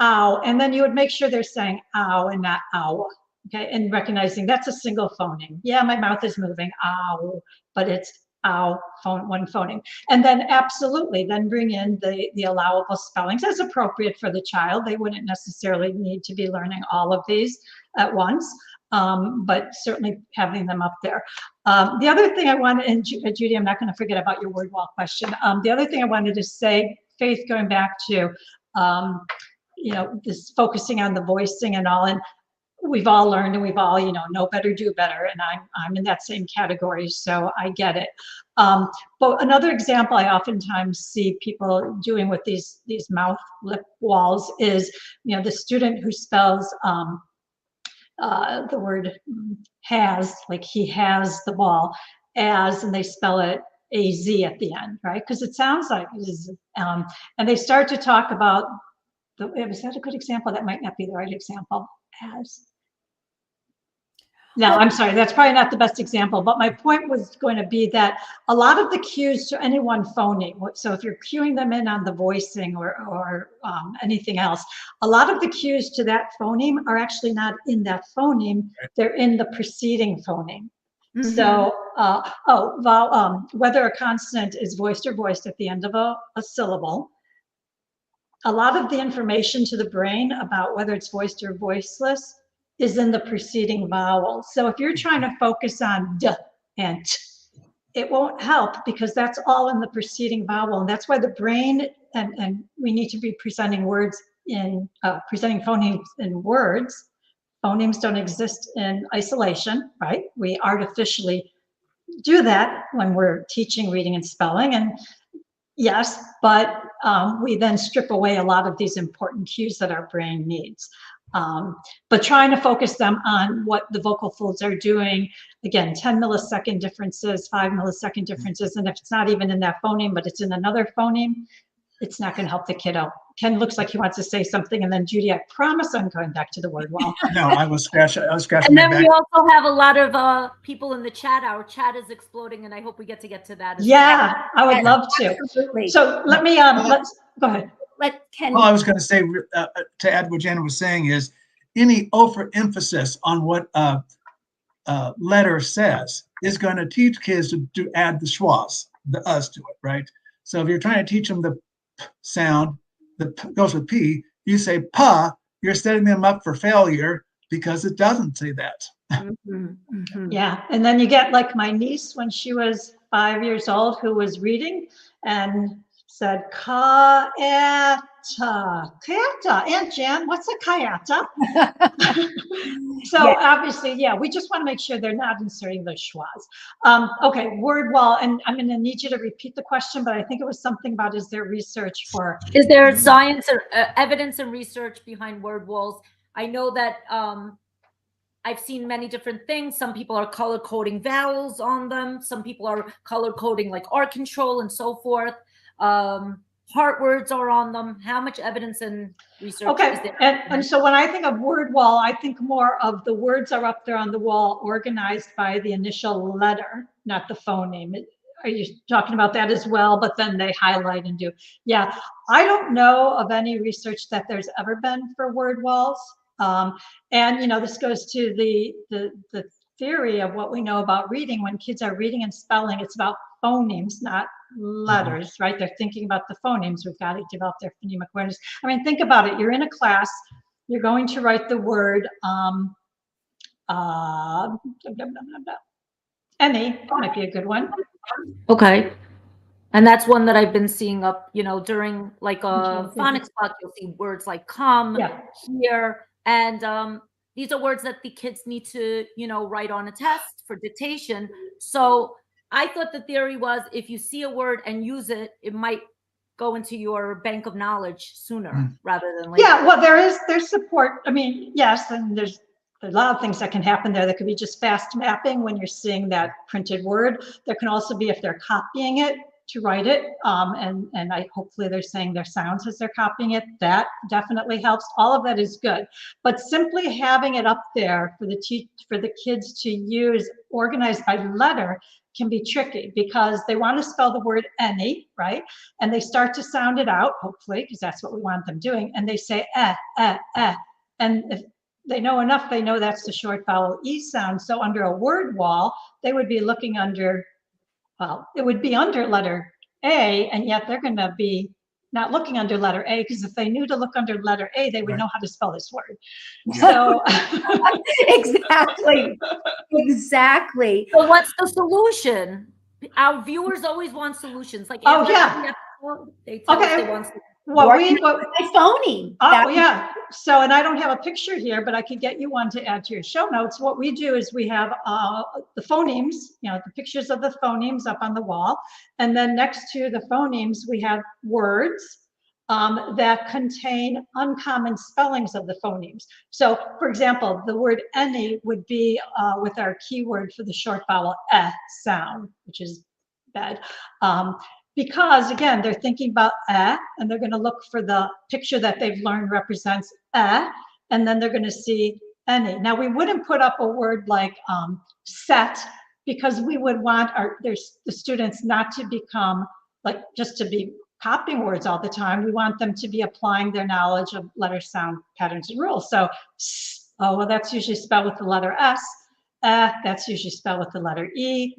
ow, and then you would make sure they're saying ow and not ow. Okay, and recognizing that's a single phoneme. Yeah, my mouth is moving, ow, but it's ow, one phoneme. And then absolutely, then bring in the allowable spellings as appropriate for the child. They wouldn't necessarily need to be learning all of these at once, but certainly having them up there. The other thing I wanted, and Judy, I'm not going to forget about your word wall question. The other thing I wanted to say, Faith, going back to, this focusing on the voicing and all, and we've all learned and we've all, know better, do better. And I'm in that same category, so I get it. But another example I oftentimes see people doing with these mouth lip walls is, the student who spells the word has, like he has the ball, as, and they spell it AZ at the end, right? Because it sounds like, and they start to talk about, is that a good example? That might not be the right example. As. No, I'm sorry, that's probably not the best example, but my point was going to be that a lot of the cues to any one phoneme, so if you're cueing them in on the voicing or anything else, a lot of the cues to that phoneme are actually not in that phoneme, they're in the preceding phoneme. Mm-hmm. So, whether a consonant is voiced or voiced at the end of a syllable, a lot of the information to the brain about whether it's voiced or voiceless is in the preceding vowel. So if you're trying to focus on d and t, it won't help because that's all in the preceding vowel. And that's why the brain, and we need to be presenting words in, presenting phonemes in words. Phonemes don't exist in isolation, right? We artificially do that when we're teaching reading and spelling. And yes, but we then strip away a lot of these important cues that our brain needs. But trying to focus them on what the vocal folds are doing, again, 10 millisecond differences, 5 millisecond differences, and if it's not even in that phoneme, but it's in another phoneme, it's not going to help the kiddo. Ken looks like he wants to say something, and then Judy, I promise I'm going back to the word wall. No, I was scratching. And then we also have a lot of people in the chat. Our chat is exploding, and I hope we get to that. Yeah, I would love to. Absolutely. So let me let's go ahead. Let Ken. Well, I was going to say to add what Janet was saying is any overemphasis on what letter says is going to teach kids to add the schwas, the us to it, right? So if you're trying to teach them the p sound, the p goes with p, you say pa, you're setting them up for failure because it doesn't say that. Mm-hmm, mm-hmm. Yeah, and then you get like my niece when she was 5 years old who was reading and said kayata. Kayata, Aunt Jan, what's a kayata? So yeah. Obviously, yeah, we just want to make sure they're not inserting those schwas. Okay, word wall, and I'm going to need you to repeat the question, but I think it was something about is there research for? Is there science or evidence and research behind word walls? I know that I've seen many different things. Some people are color coding vowels on them. Some people are color coding like R control and so forth. Heart words are on them. How much evidence and research is there? And so when I think of word wall, I think more of the words are up there on the wall organized by the initial letter, not the phoneme. Are you talking about that as well? But then they highlight and do. Yeah, I don't know of any research that there's ever been for word walls. And this goes to the theory of what we know about reading. When kids are reading and spelling, it's about phonemes, not letters, right? They're thinking about the phonemes. We've got to develop their phonemic awareness. I mean, think about it. You're in a class. You're going to write the word any. Might be a good one. Okay. And that's one that I've been seeing up, during like a phonics class. You'll see words like come, here, and these are words that the kids need to, write on a test for dictation. So I thought the theory was if you see a word and use it, it might go into your bank of knowledge sooner rather than later. Yeah, well, there's support. I mean, yes, and there's a lot of things that can happen there. There could be just fast mapping when you're seeing that printed word. There can also be if they're copying it to write it, and hopefully they're saying their sounds as they're copying it. That definitely helps. All of that is good, but simply having it up there for the kids to use, organized by letter, can be tricky because they want to spell the word any, right? And they start to sound it out, hopefully, because that's what we want them doing. And they say and if they know enough, they know that's the short vowel E sound. So under a word wall, they would be looking under, well, it would be under letter A, and yet they're going to be not looking under letter A, because if they knew to look under letter A, they would know how to spell this word. So Exactly. Exactly. So what's the solution? Our viewers always want solutions. Like, Oh, after yeah. every episode, they tell us they want solutions. Working with my phoneme. Oh, yeah. So, and I don't have a picture here, but I could get you one to add to your show notes. What we do is we have the phonemes, the pictures of the phonemes up on the wall. And then next to the phonemes, we have words that contain uncommon spellings of the phonemes. So, for example, the word any would be with our keyword for the short vowel sound, which is bad. Because again, they're thinking about and they're going to look for the picture that they've learned represents and then they're going to see any. Now, we wouldn't put up a word like set, because we would want the students not to become like just to be copying words all the time. We want them to be applying their knowledge of letter sound patterns and rules. So, oh, well, that's usually spelled with the letter S. That's usually spelled with the letter E.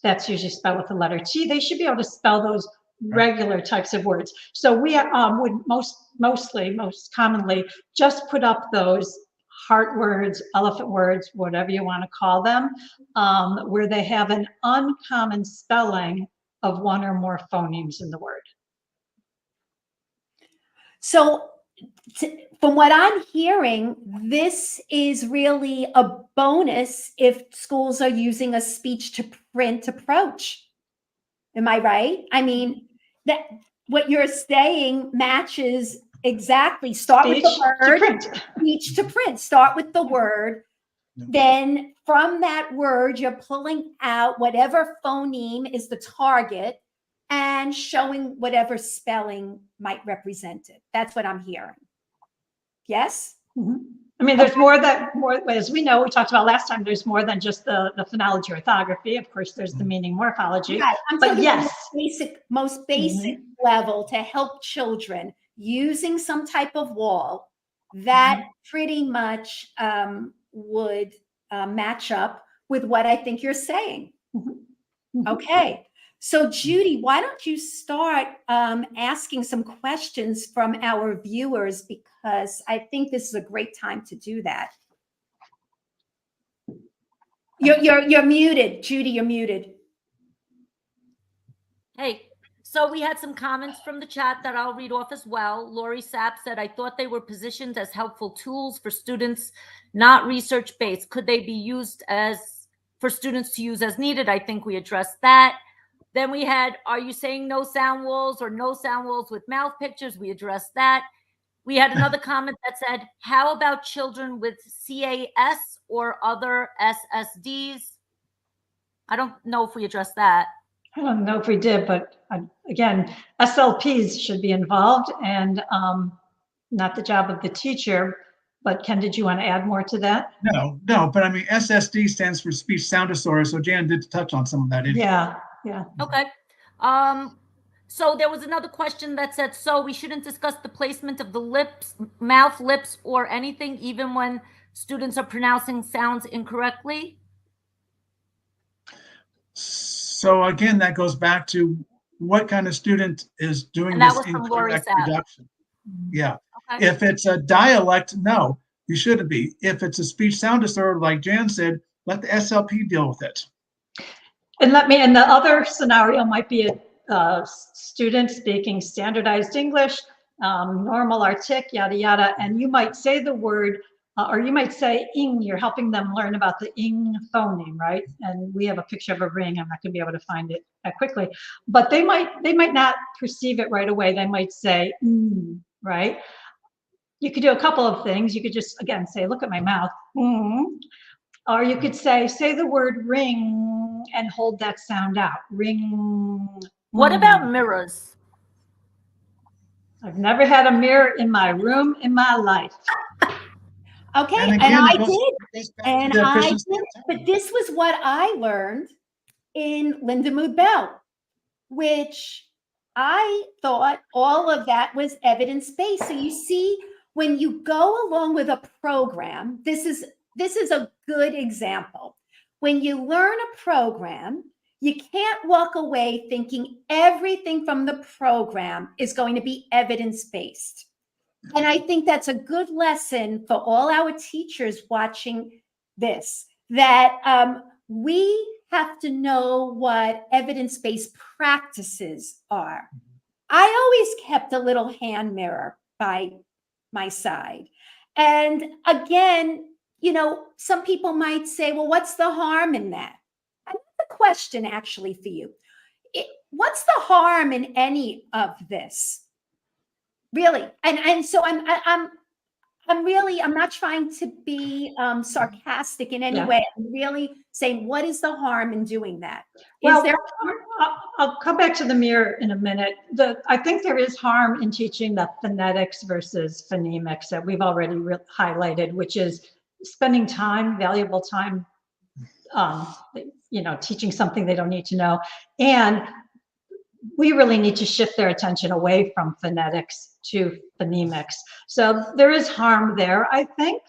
That's usually spelled with the letter T. They should be able to spell those regular types of words. So we would most commonly just put up those heart words, elephant words, whatever you want to call them, where they have an uncommon spelling of one or more phonemes in the word. So from what I'm hearing, this is really a bonus if schools are using a speech to print approach. Am I right? I mean, that what you're saying matches exactly. Start with the word, speech to print. Start with the word. Then from that word, you're pulling out whatever phoneme is the target and showing whatever spelling might represent it. That's what I'm hearing. Yes? Mm-hmm. I mean, there's more, as we know, we talked about last time, there's more than just the phonology orthography. Of course, there's the meaning morphology. Right. I'm but yes, most basic level to help children using some type of wall that pretty much would match up with what I think you're saying. Okay. So Judy, why don't you start asking some questions from our viewers, because I think this is a great time to do that. You're muted, Judy. You're muted. Hey, so we had some comments from the chat that I'll read off as well. Lori Sapp said, I thought they were positioned as helpful tools for students, not research-based. Could they be used for students to use as needed? I think we addressed that. Then we had, are you saying no sound walls or no sound walls with mouth pictures? We addressed that. We had another comment that said, how about children with CAS or other SSDs? I don't know if we addressed that. I don't know if we did, but again, SLPs should be involved, and not the job of the teacher. But Ken, did you want to add more to that? No, but I mean, SSD stands for speech sound disorder. So Jan did touch on some of that. Yeah. Okay. So there was another question that said, so we shouldn't discuss the placement of the lips, mouth, lips, or anything, even when students are pronouncing sounds incorrectly? So again, that goes back to what kind of student is doing this incorrect reduction. Yeah. Okay. If it's a dialect, no, you shouldn't be. If it's a speech sound disorder, like Jan said, let the SLP deal with it. And the other scenario might be a student speaking standardized English, normal artic, yada, yada, and you might say the word, or you might say ing, you're helping them learn about the ing phoneme, right? And we have a picture of a ring. I'm not gonna be able to find it that quickly, but they might not perceive it right away. They might say, right? you could do a couple of things. You could just, again, say, look at my mouth. Or you could say the word ring and hold that sound out. Ring. What about mirrors? I've never had a mirror in my room in my life. Okay, And and again, I it goes- did, it goes back to and the I efficiency did, of time. but this was what I learned in Linda Mood Bell, which I thought all of that was evidence-based. So you see, when you go along with a program, this is a good example. When you learn a program, you can't walk away thinking everything from the program is going to be evidence-based. And I think that's a good lesson for all our teachers watching this, that we have to know what evidence-based practices are. I always kept a little hand mirror by my side. And again, you know, some people might say, well, what's the harm in that? And that's a question actually for you. What's the harm in any of this? Really? And so I'm not trying to be sarcastic in any way. I'm really saying, what is the harm in doing that? Well, Is there? I'll come back to the mirror in a minute. I think there is harm in teaching the phonetics versus phonemics that we've already highlighted, which is spending time, valuable time, you know, teaching something they don't need to know. And we really need to shift their attention away from phonetics to phonemics. So there is harm there, I think,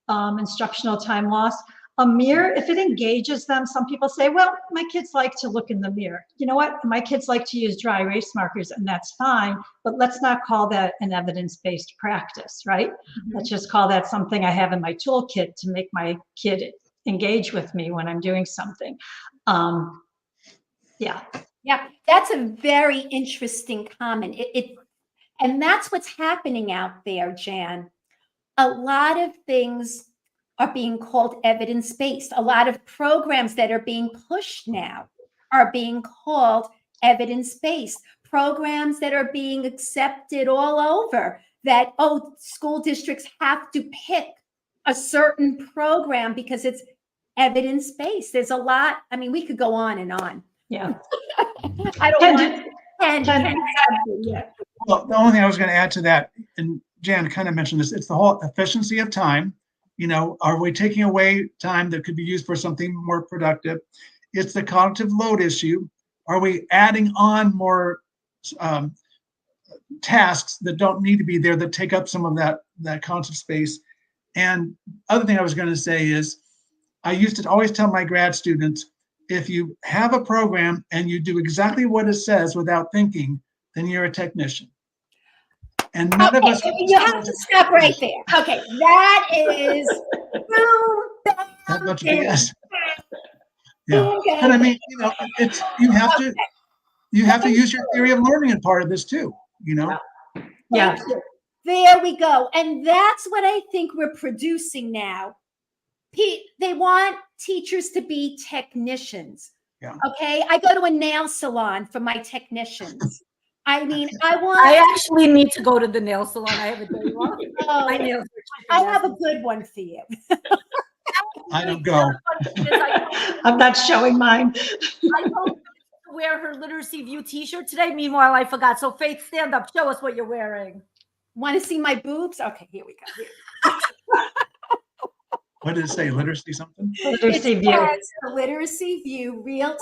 instructional time loss. A mirror, if it engages them, some people say, well, my kids like to look in the mirror. You know what? My kids like to use dry erase markers, and that's fine, but let's not call that an evidence-based practice, right? Let's just call that something I have in my toolkit to make my kid engage with me when I'm doing something. Yeah, that's a very interesting comment. And that's what's happening out there, Jan. A lot of things are being called evidence-based. A lot of programs that are being pushed now are being called evidence-based. Programs that are being accepted all over that, oh, school districts have to pick a certain program because it's evidence-based. There's a lot. I mean, we could go on and on. Yeah. I don't want Yeah. Well, the only thing I was going to add to that, and Jan kind of mentioned this, it's the whole efficiency of time. You know, are we taking away time that could be used for something more productive? It's the cognitive load issue. Are we adding on more tasks that don't need to be there that take up some of that cognitive space? And other thing I was going to say is, I used to always tell my grad students, if you have a program and you do exactly what it says without thinking, then you're a technician. And none of us. You have to stop right there. Okay, that is That much BS. Yeah, but I mean, you know, it's you have to use your theory of learning in part of this too. You know. Yeah. There we go, and that's what I think we're producing now. They want teachers to be technicians. Yeah. Okay, I go to a nail salon for my technicians. I mean, I actually need to go to the nail salon. I have a day off. My nails are I have a good one for you. I don't go. I'm not showing mine. I told her to wear her Literacy View t-shirt today. Meanwhile, I forgot. So Faith, stand up. Show us what you're wearing. Want to see my boobs? Okay, here we go. What did it say? Literacy something? Literacy View. The Literacy View real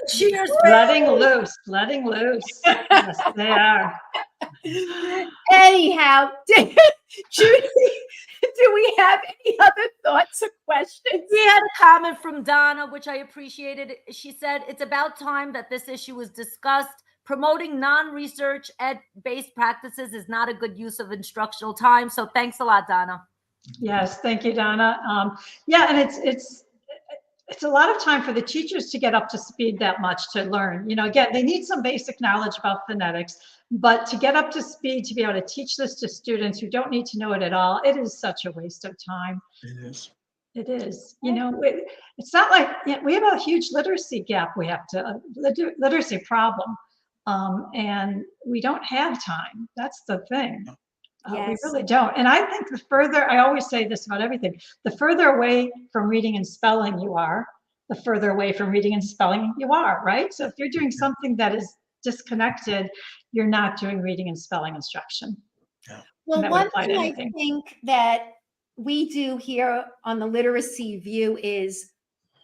Cheers. Letting loose. Yes, they are. Anyhow, Judy, do we have any other thoughts or questions? We had a comment from Donna, which I appreciated. She said, it's about time that this issue was discussed. Promoting non-research ed-based practices is not a good use of instructional time. So thanks a lot, Donna. Yes, thank you, Donna. Yeah, and it's a lot of time for the teachers to get up to speed that much to learn. You know, again, they need some basic knowledge about phonetics, but to get up to speed, to be able to teach this to students who don't need to know it at all, it is such a waste of time. It is. It is. You know, it's not like we have a huge literacy gap. We have to literacy problem, and we don't have time. That's the thing. We Yes. really don't. And I think the further, I always say this about everything, the further away from reading and spelling you are, the further away from reading and spelling you are, right? So if you're doing something that is disconnected, you're not doing reading and spelling instruction. Well, that would one apply to thing I anything. think that we do here on the Literacy View is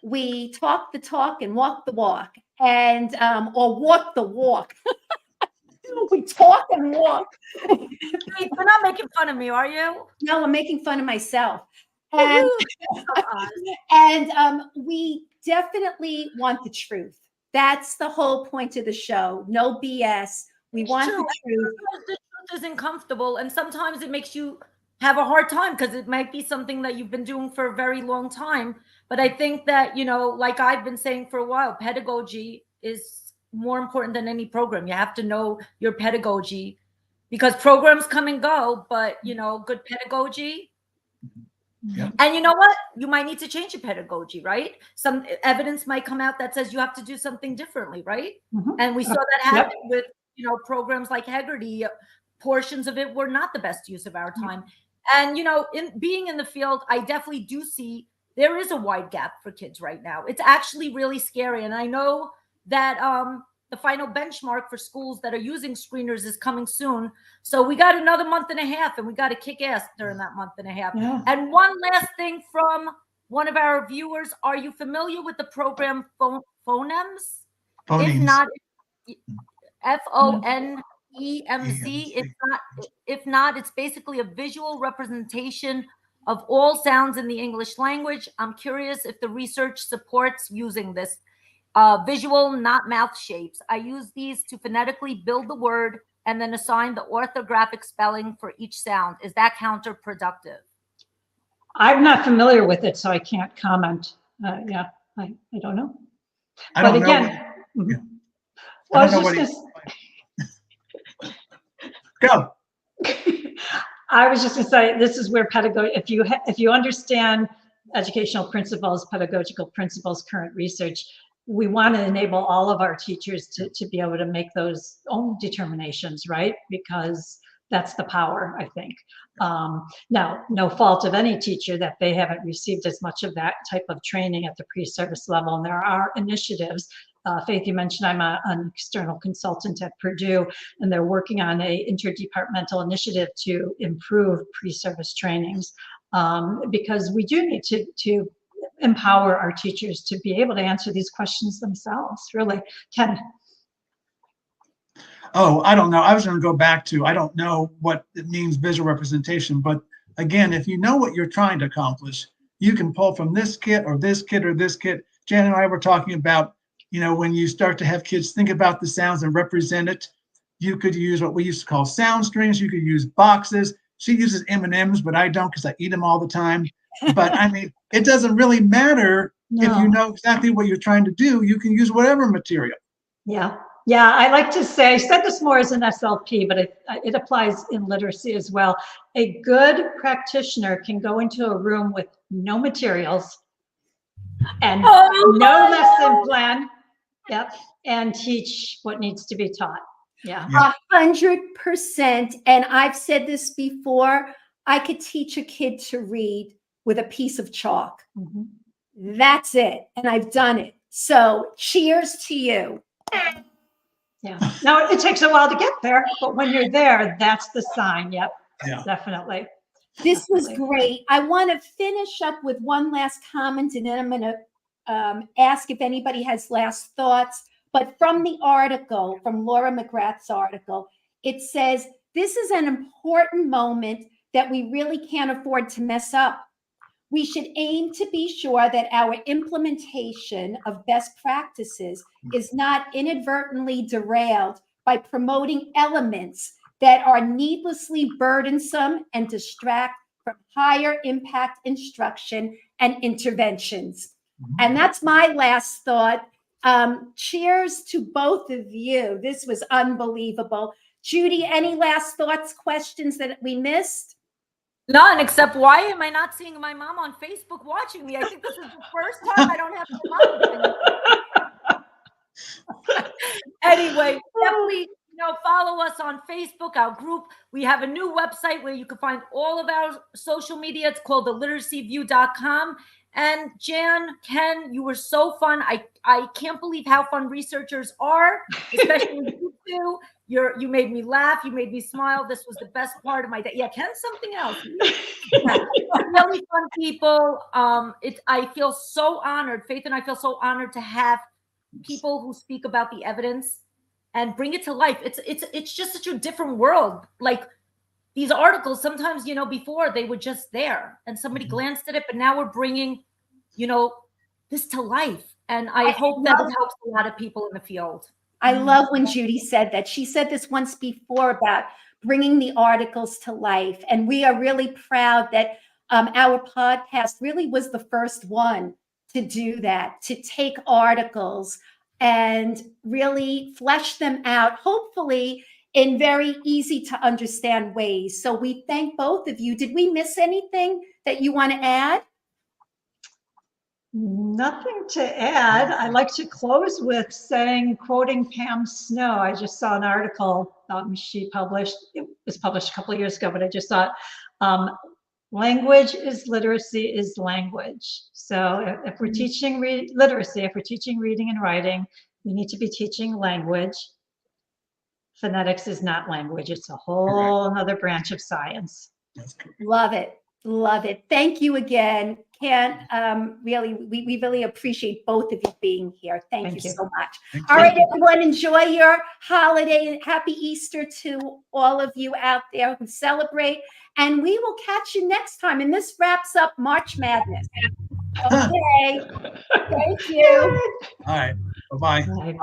we talk the talk and walk the walk, and or walk the walk. We talk and walk. You're not making fun of me, are you? No, I'm making fun of myself. Woohoo. And we definitely want the truth. That's the whole point of the show. No BS. We want True. the truth. Sometimes the truth isn't comfortable, and sometimes it makes you have a hard time because it might be something that you've been doing for a very long time. But I think that, like I've been saying for a while, pedagogy is more important than any program. You have to know your pedagogy because programs come and go, but good pedagogy. Yep. And you know what? You might need to change your pedagogy, right? Some evidence might come out that says you have to do something differently, right? Mhm. And we saw that happen with programs like Haggerty. Portions of it were not the best use of our time. And in being in the field, I definitely do see there is a wide gap for kids right now. It's actually really scary. And I know that the final benchmark for schools that are using screeners is coming soon. So we got another month and a half, and we got to kick ass during that month and a half. Yeah. And one last thing from one of our viewers: are you familiar with the program Phonemes? Phonemes. If not, Phonemz. If not, it's basically a visual representation of all sounds in the English language. I'm curious if the research supports using this visual, not mouth shapes. I use these to phonetically build the word and then assign the orthographic spelling for each sound. Is that counterproductive? I'm not familiar with it, so I can't comment. I don't know. I don't But know again, what- yeah. well, I I don't was know just Go. I was just going to say, this is where pedagogy, if you understand educational principles, pedagogical principles, current research, we want to enable all of our teachers to be able to make those own determinations, right? Because that's the power, I think. Now, no fault of any teacher that they haven't received as much of that type of training at the pre-service level. And there are initiatives. Faith, you mentioned I'm an external consultant at Purdue, and they're working on a interdepartmental initiative to improve pre-service trainings because we do need to empower our teachers to be able to answer these questions themselves, really. Ken? Oh, I don't know. I was going to go back to, I don't know what it means, visual representation. But again, if you know what you're trying to accomplish, you can pull from this kit or this kit or this kit. Jan and I were talking about, when you start to have kids think about the sounds and represent it, you could use what we used to call sound strings. You could use boxes. She uses M&Ms, but I don't because I eat them all the time. But I mean, it doesn't really matter if you know exactly what you're trying to do. You can use whatever material. Yeah. I like to say, I said this more as an SLP, but it applies in literacy as well. A good practitioner can go into a room with no materials and no lesson plan. Yep. And teach what needs to be taught. Yeah. 100%. And I've said this before, I could teach a kid to read with a piece of chalk. Mm-hmm. That's it. And I've done it. So cheers to you. Yeah. Now it takes a while to get there, but when you're there, that's the sign. Yep. Yeah. Definitely. This was great. I want to finish up with one last comment, and then I'm going to ask if anybody has last thoughts. But from the article, from Laura McGrath's article, it says, this is an important moment that we really can't afford to mess up. We should aim to be sure that our implementation of best practices is not inadvertently derailed by promoting elements that are needlessly burdensome and distract from higher impact instruction and interventions. And that's my last thought. Cheers to both of you. This was unbelievable. Judy, any last thoughts, questions that we missed? None, except why am I not seeing my mom on Facebook watching me? I think this is the first time I don't have my mom. Anyway, definitely, follow follow us on Facebook, our group. We have a new website where you can find all of our social media. It's called theliteracyview.com. And Jan, Ken, you were so fun. I can't believe how fun researchers are, especially you two. You made me laugh. You made me smile. This was the best part of my day. Yeah, Ken's something else. Yeah, really fun people. I feel so honored. Faith and I feel so honored to have people who speak about the evidence and bring it to life. It's just such a different world. Like these articles, sometimes, before they were just there and somebody glanced at it, but now we're bringing, this to life. And I hope that it helps a lot of people in the field. I love when Judy said that. She said this once before about bringing the articles to life. And we are really proud that our podcast really was the first one to do that, to take articles and really flesh them out, hopefully in very easy to understand ways. So we thank both of you. Did we miss anything that you want to add? Nothing to add. I like to close with quoting Pam Snow. I just saw an article she published. It was published a couple of years ago, but I just thought, language is literacy is language. So if we're teaching literacy, if we're teaching reading and writing, we need to be teaching language. Phonetics is not language. It's a whole another branch of science. Love it. Love it. Thank you again. Ken, really, we really appreciate both of you being here. Thank you so much. All right, everyone, enjoy your holiday and happy Easter to all of you out there who celebrate. And we will catch you next time. And this wraps up March Madness. Okay. Thank you. All right. Bye-bye. Bye.